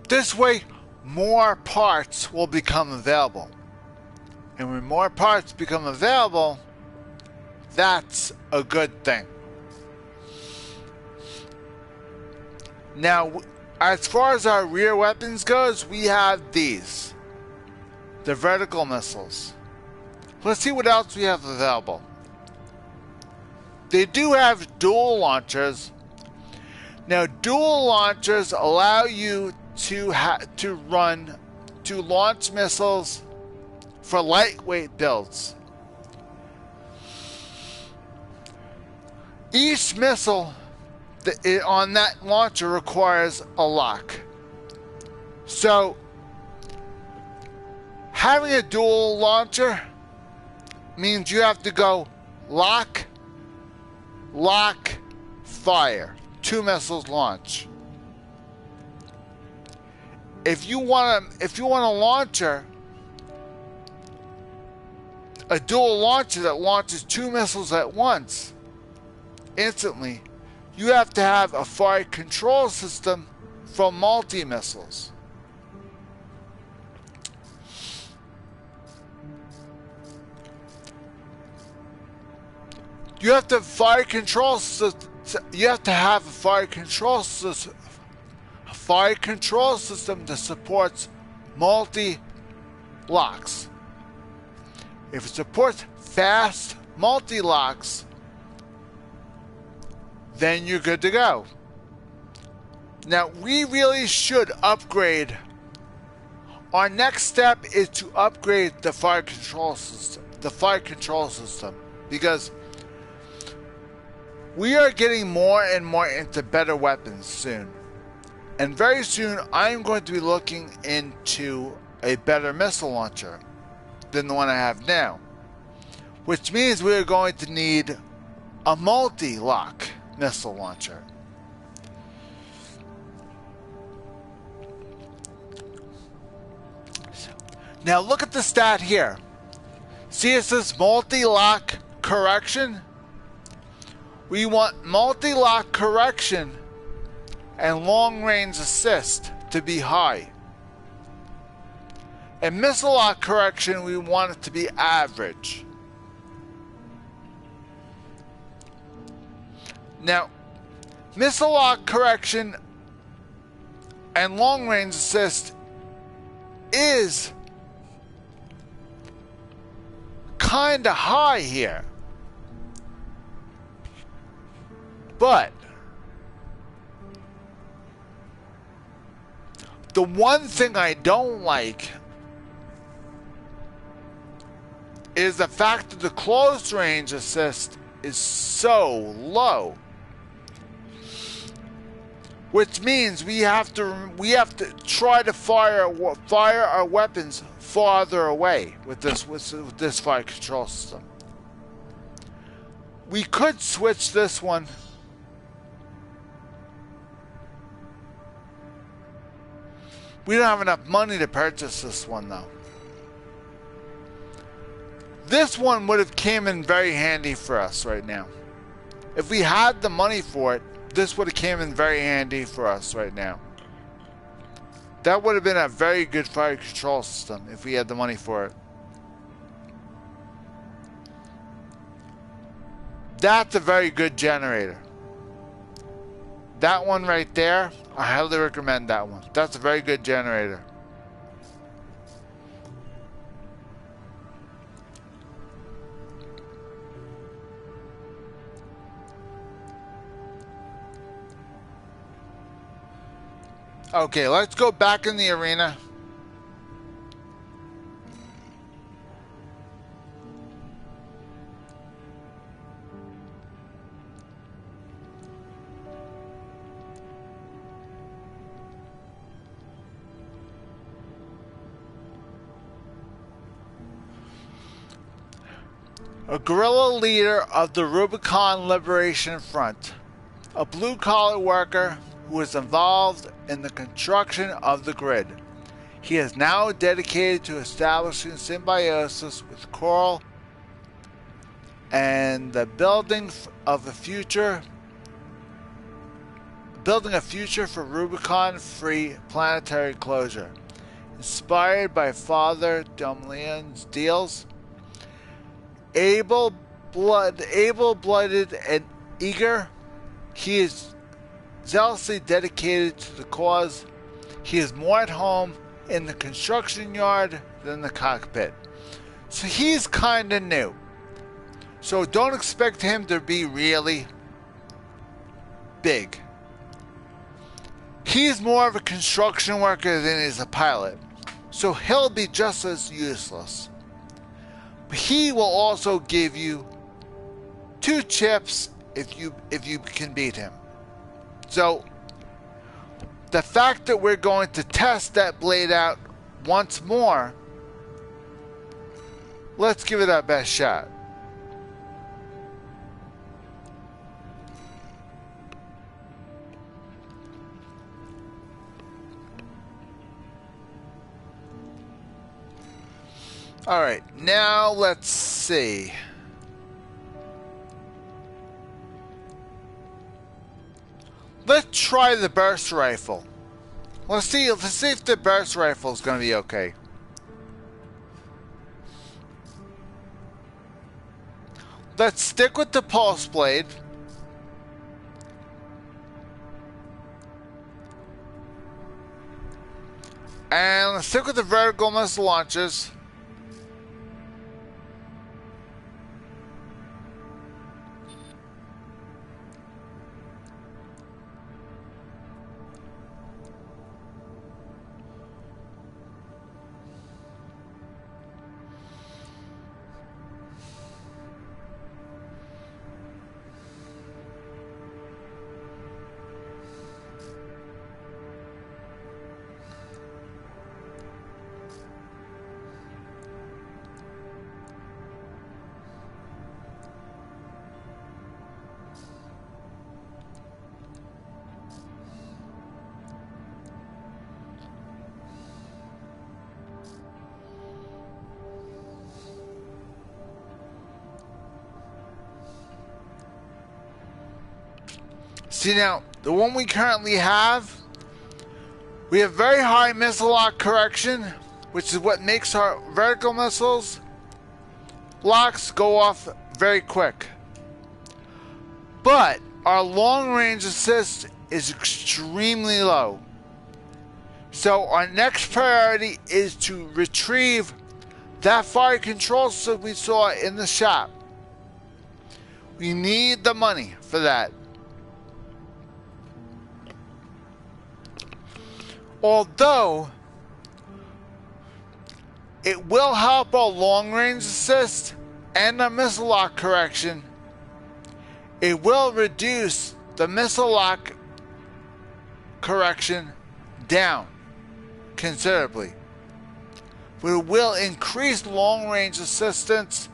This way, more parts will become available. And when more parts become available, that's a good thing. Now, as far as our rear weapons goes, we have these. The vertical missiles. Let's see what else we have available. They do have dual launchers. Now, dual launchers allow you to launch missiles for lightweight builds. Each missile on that launcher requires a lock. So having a dual launcher means you have to go lock, fire. 2 missiles launch. If you want a launcher, a dual launcher that launches 2 missiles at once, instantly, you have to have a fire control system for multi-missiles. You have to have a fire control system that supports multi-locks. If it supports fast multi-locks, then you're good to go. Now, we really should upgrade. Our next step is to upgrade the fire control system. Because we are getting more and more into better weapons soon. And very soon, I'm going to be looking into a better missile launcher than the one I have now. Which means we're going to need a multi-lock missile launcher. Now look at the stat here. See, it says multi-lock correction. We want multi-lock correction and long-range assist to be high. And missile lock correction, we want it to be average. Now, missile lock correction and long-range assist is kinda high here. But the one thing I don't like is the fact that the close range assist is so low. Which means we have to try to fire our weapons farther away with this fire control system. We could switch this one. We don't have enough money to purchase this one though. this one would have came in very handy for us right now. If we had the money for it, this would have came in very handy for us right now. That would have been a very good fire control system if we had the money for it. That's a very good generator. That one right there, I highly recommend that one. That's a very good generator. Okay, let's go back in the arena. A guerrilla leader of the Rubicon Liberation Front, a blue-collar worker who was involved in the construction of the grid. He is now dedicated to establishing symbiosis with Coral and the building a future for Rubicon-free planetary closure. Inspired by Father Domleon's deals, able-blooded and eager, he is zealously dedicated to the cause. He is more at home in the construction yard than the cockpit. So he's kind of new. So don't expect him to be really big. He's more of a construction worker than he's a pilot. So he'll be just as useless. But he will also give you 2 chips if you can beat him. So, the fact that we're going to test that blade out once more, let's give it our best shot. Alright, now let's see. Let's try the burst rifle. Let's see if the burst rifle is going to be okay. Let's stick with the pulse blade. And let's stick with the vertical missile launchers. See now, the one we currently have, we have very high missile lock correction, which is what makes our vertical missiles locks go off very quick. But our long range assist is extremely low. So our next priority is to retrieve that fire control system we saw in the shop. We need the money for that. Although it will help our long range assist and our missile lock correction, it will reduce the missile lock correction down considerably. But it will increase long range assistance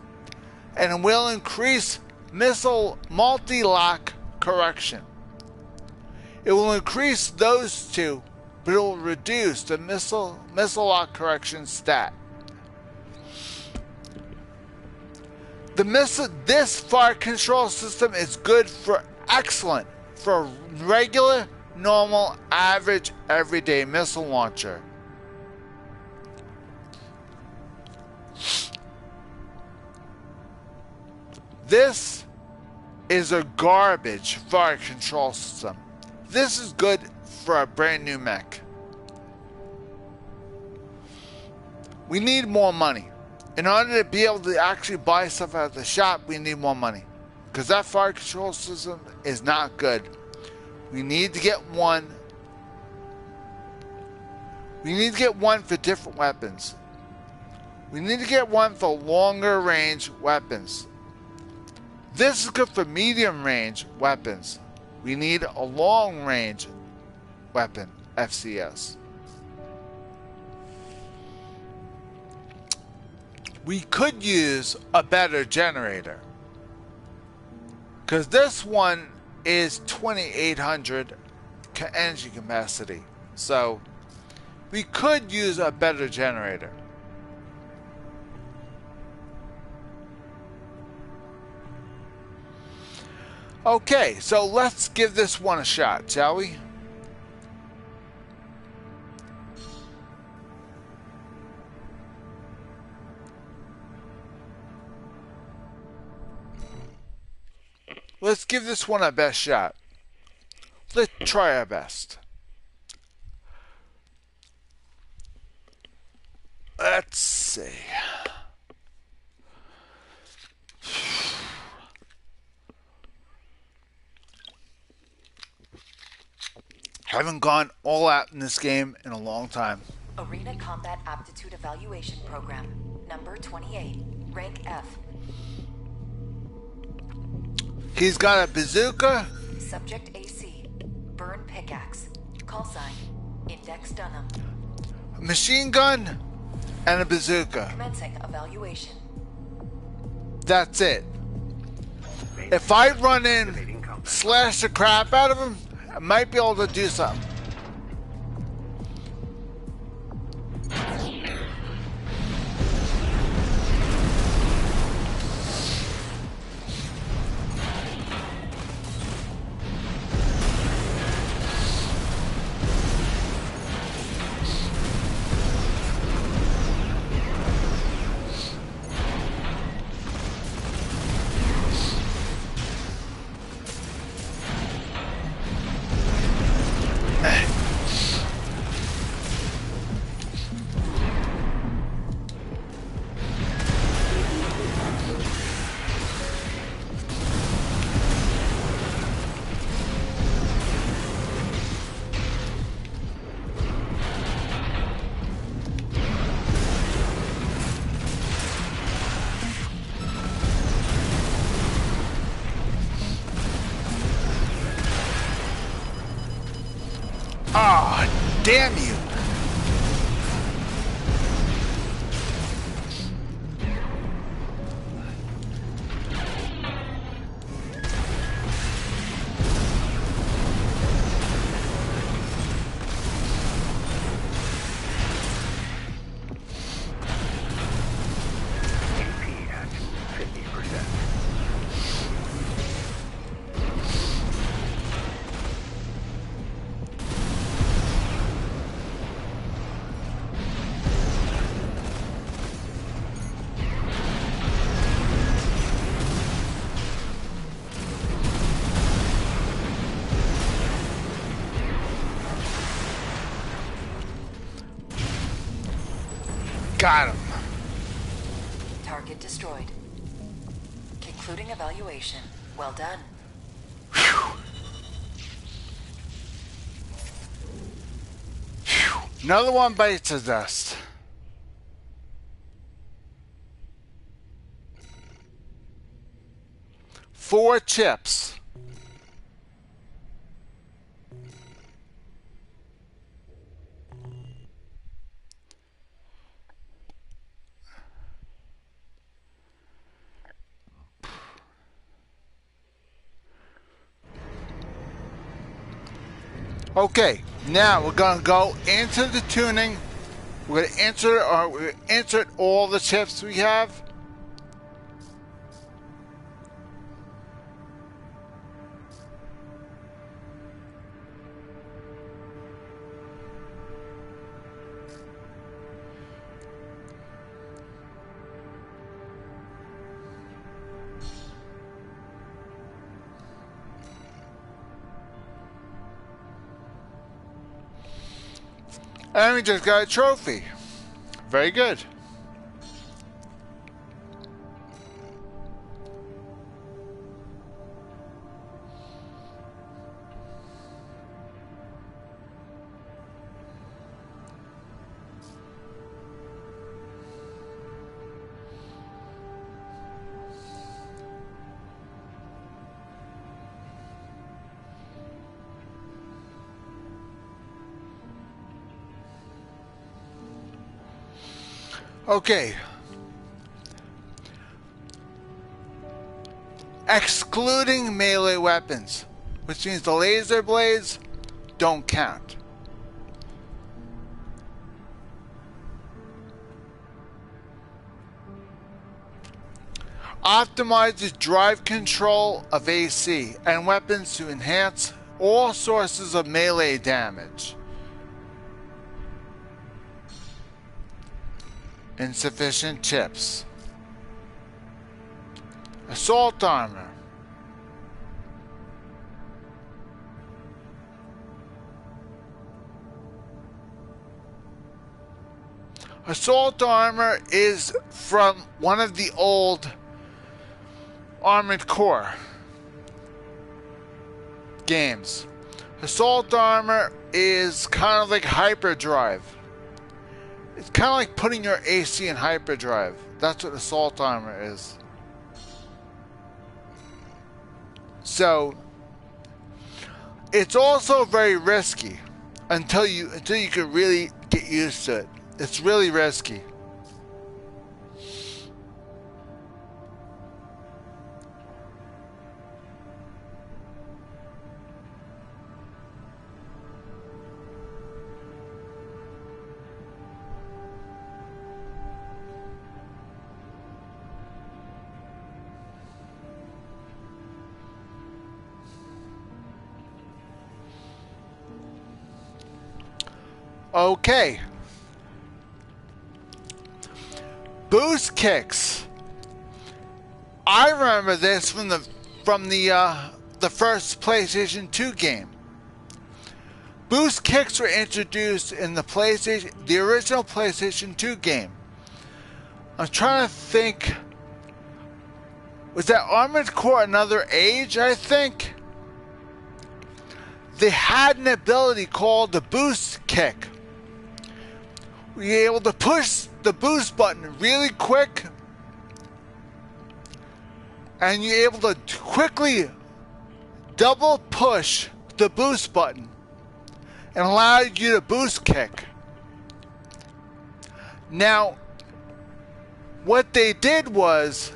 and it will increase missile multi-lock correction. It will increase those two, but it will reduce the missile lock correction stat. This fire control system is good for excellent for a regular, normal, average, everyday missile launcher. This is a garbage fire control system. This is good for a brand new mech. We need more money. In order to be able to actually buy stuff at the shop, we need more money. Because that fire control system is not good. We need to get one. We need to get one for different weapons. We need to get one for longer range weapons. This is good for medium range weapons. We need a long range weapon, FCS. We could use a better generator. Because this one is 2800 energy capacity. So we could use a better generator. Okay, so let's give this one a shot, shall we? Let's give this one our best shot. Let's try our best. Let's see. Haven't gone all out in this game in a long time. Arena Combat Aptitude Evaluation Program, number 28, rank F. He's got a bazooka. Subject AC, burn pickaxe, call sign, Index Dunham. A machine gun and a bazooka. Commencing evaluation. That's it. If I run in, slash the crap out of him, I might be able to do something. Damn you! AP at 50%. Got him. Target destroyed. Concluding evaluation. Well done. Whew. Whew. Another one bites the dust. Four chips. Okay, now we're gonna go into the tuning. We're gonna insert all the chips we have. And we just got a trophy. Very good. Okay. Excluding melee weapons, which means the laser blades don't count. Optimizes drive control of AC and weapons to enhance all sources of melee damage. Insufficient chips. Assault armor. Assault armor is from one of the old Armored Core games. Assault armor is kind of like hyperdrive. It's kind of like putting your AC in hyperdrive. That's what assault armor is. So it's also very risky until you can really get used to it. It's really risky. Okay. Boost kicks. I remember this from the first PlayStation 2 game. Boost kicks were introduced in the original PlayStation 2 game. I'm trying to think. Was that Armored Core Another Age, I think? They had an ability called the boost kick. You're able to push the boost button really quick, and you're able to quickly double push the boost button and allow you to boost kick. Now, what they did was,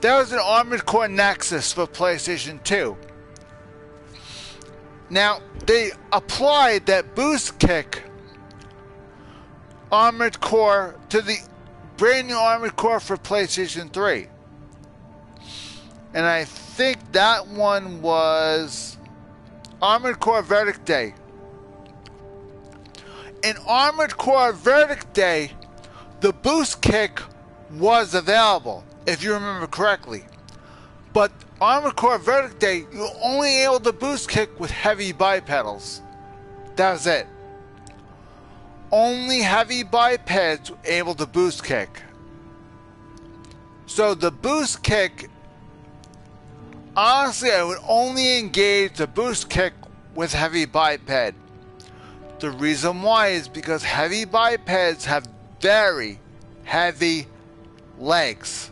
there was an Armored Core Nexus for PlayStation 2. Now, they applied that boost kick Armored Core to the brand new Armored Core for PlayStation 3. And I think that one was Armored Core Verdict Day. In Armored Core Verdict Day, the boost kick was available, if you remember correctly. But Armored Core Verdict Day, you were only able to boost kick with heavy bipedals. That was it. Only heavy bipeds were able to boost kick. So the boost kick, honestly, I would only engage the boost kick with heavy biped. The reason why is because heavy bipeds have very heavy legs.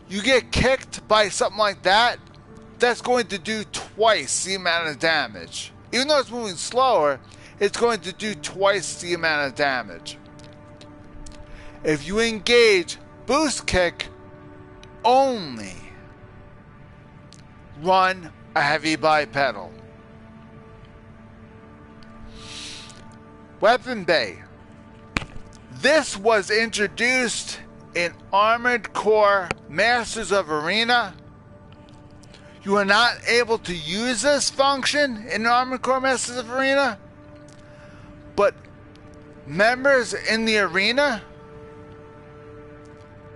You get kicked by something like that, that's going to do twice the amount of damage. Even though it's moving slower, it's going to do twice the amount of damage. If you engage boost kick only, run a heavy bipedal. Weapon Bay. This was introduced in Armored Core Masters of Arena. You are not able to use this function in Armored Core Masters of Arena, but members in the arena,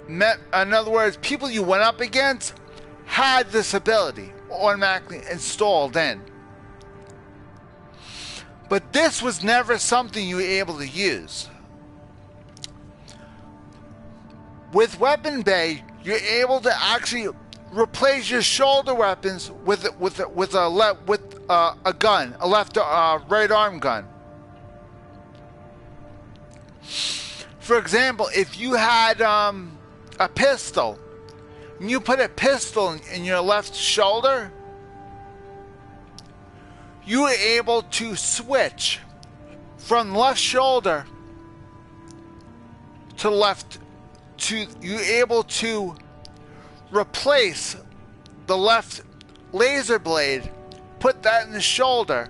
in other words, people you went up against, had this ability automatically installed in. But this was never something you were able to use. With Weapon Bay, you're able to actually replace your shoulder weapons with a gun, a left right arm gun. For example, if you had a pistol, and you put a pistol in your left shoulder, you were able to switch from left shoulder to left. You're able to replace the left laser blade, put that in the shoulder,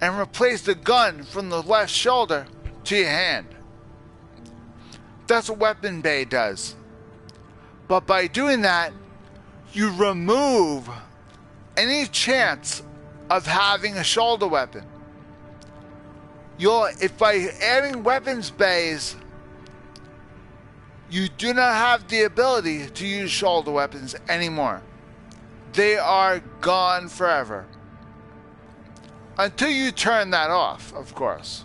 and replace the gun from the left shoulder to your hand. That's what Weapon Bay does. But by doing that, you remove any chance of having a shoulder weapon. If by adding weapons bays, you do not have the ability to use shoulder weapons anymore. They are gone forever. Until you turn that off, of course.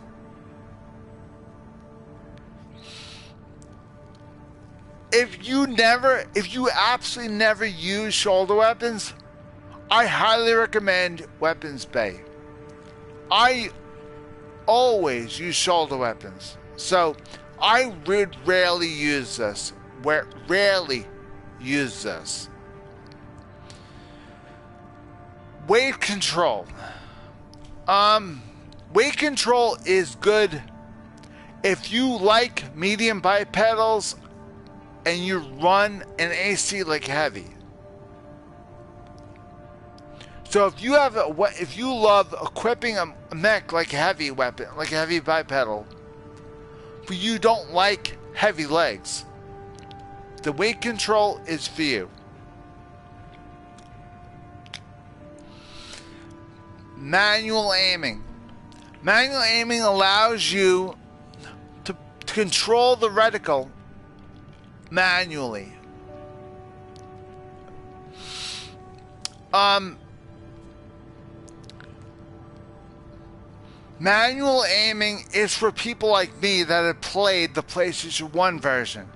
If you absolutely never use shoulder weapons, I highly recommend Weapons Bay. I always use shoulder weapons. So I would rarely use this. Rarely use this. Weight control. Weight control is good if you like medium bipedals and you run an AC like heavy. So if you love equipping a mech like a heavy weapon, like a heavy bipedal, but you don't like heavy legs, the weight control is for you. Manual aiming. Manual aiming allows you to control the reticle manually. Manual aiming is for people like me that have played the PlayStation 1 version.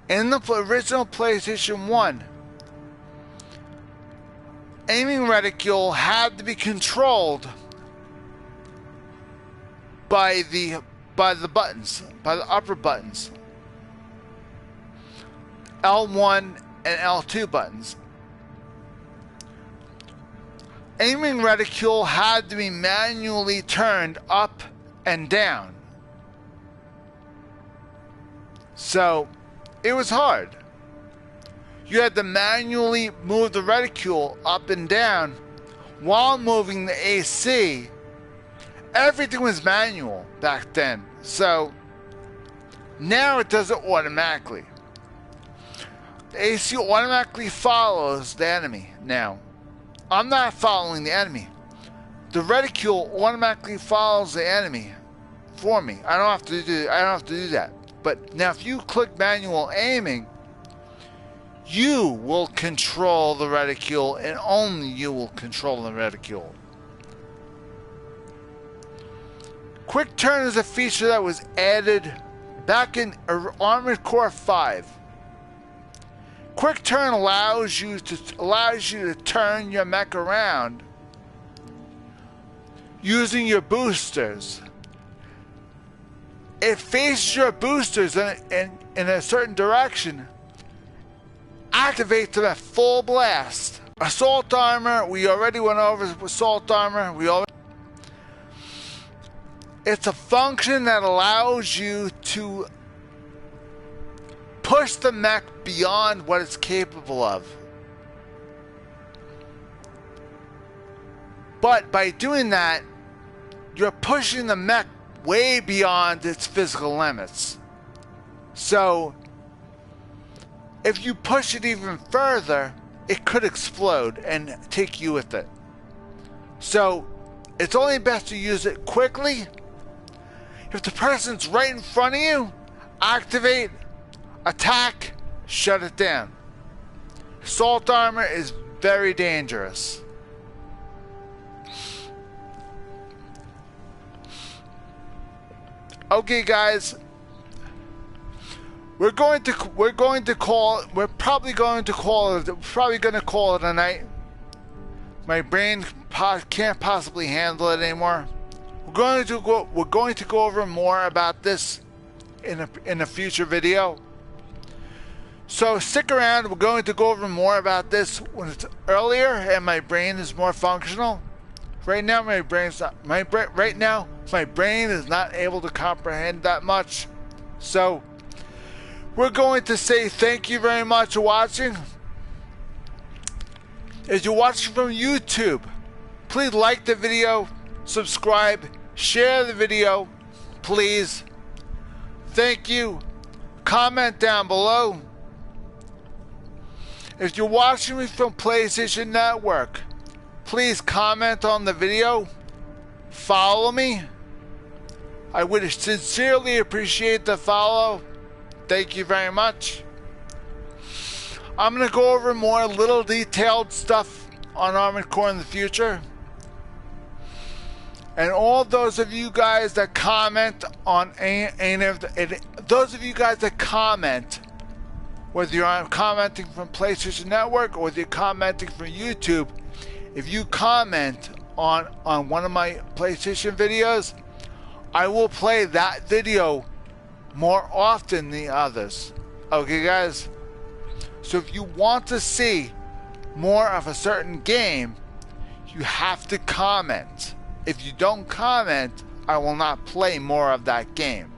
In the original PlayStation 1, aiming reticule had to be controlled by the buttons, by the upper buttons. L1 and L2 buttons. Aiming reticule had to be manually turned up and down. So it was hard. You had to manually move the reticule up and down while moving the AC. Everything was manual back then. So now it does it automatically. The AC automatically follows the enemy now. I'm not following the enemy. The reticule automatically follows the enemy for me. I don't have to do that. But now if you click manual aiming, you will control the reticule, and only you will control the reticule. Quick turn is a feature that was added back in Armored Core 5. Quick turn allows you to turn your mech around using your boosters. It faces your boosters in a certain direction. Activate them at full blast. Assault armor, we already went over assault armor. It's a function that allows you to push the mech beyond what it's capable of. But by doing that, you're pushing the mech way beyond its physical limits. So if you push it even further, it could explode and take you with it. So it's only best to use it quickly. If the person's right in front of you, activate, attack, shut it down. Assault armor is very dangerous. Okay, guys. We're probably going to call it a night. My brain can't possibly handle it anymore. We're going to go over more about this in a future video. So stick around. We're going to go over more about this when it's earlier and my brain is more functional. Right now, my brain is not able to comprehend that much. So we're going to say thank you very much for watching. If you're watching from YouTube, please like the video, subscribe, share the video, please. Thank you. Comment down below. If you're watching me from PlayStation Network, please comment on the video. Follow me. I would sincerely appreciate the follow. Thank you very much. I'm going to go over more little detailed stuff on Armored Core in the future. And all those of you guys that comment on those of you guys that comment, whether you're commenting from PlayStation Network or whether you're commenting from YouTube, if you comment on one of my PlayStation videos, I will play that video more often than the others. Okay, guys? So if you want to see more of a certain game, you have to comment. If you don't comment, I will not play more of that game.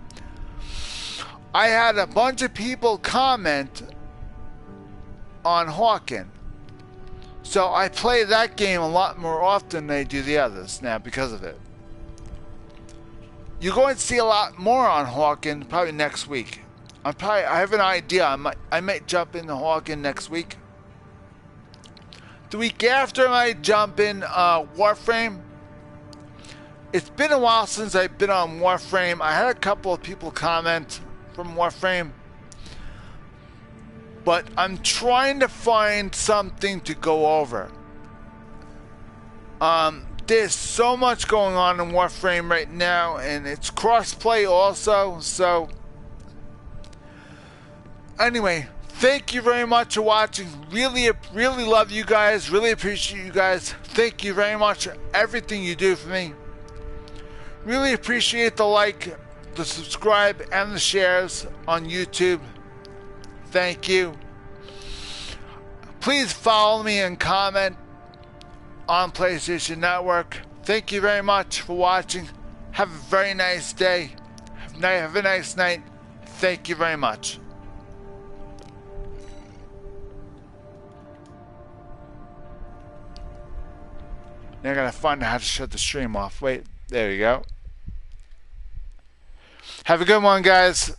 I had a bunch of people comment on Hawken. So I play that game a lot more often than I do the others now because of it. You're going to see a lot more on Hawken probably next week. I have an idea. I might jump into Hawken next week. The week after, I might jump in Warframe. It's been a while since I've been on Warframe. I had a couple of people comment from Warframe, but I'm trying to find something to go over. There's so much going on in Warframe right now, and it's crossplay also, so anyway, thank you very much for watching. Really love you guys. Really appreciate you guys. Thank you very much for everything you do for me. Really appreciate the like, the subscribe, and the shares on YouTube. Thank you. Please follow me and comment on PlayStation Network. Thank you very much for watching. Have a very nice day. Have a nice night. Thank you very much. Now I gotta find out how to shut the stream off. Wait, there we go. Have a good one, guys.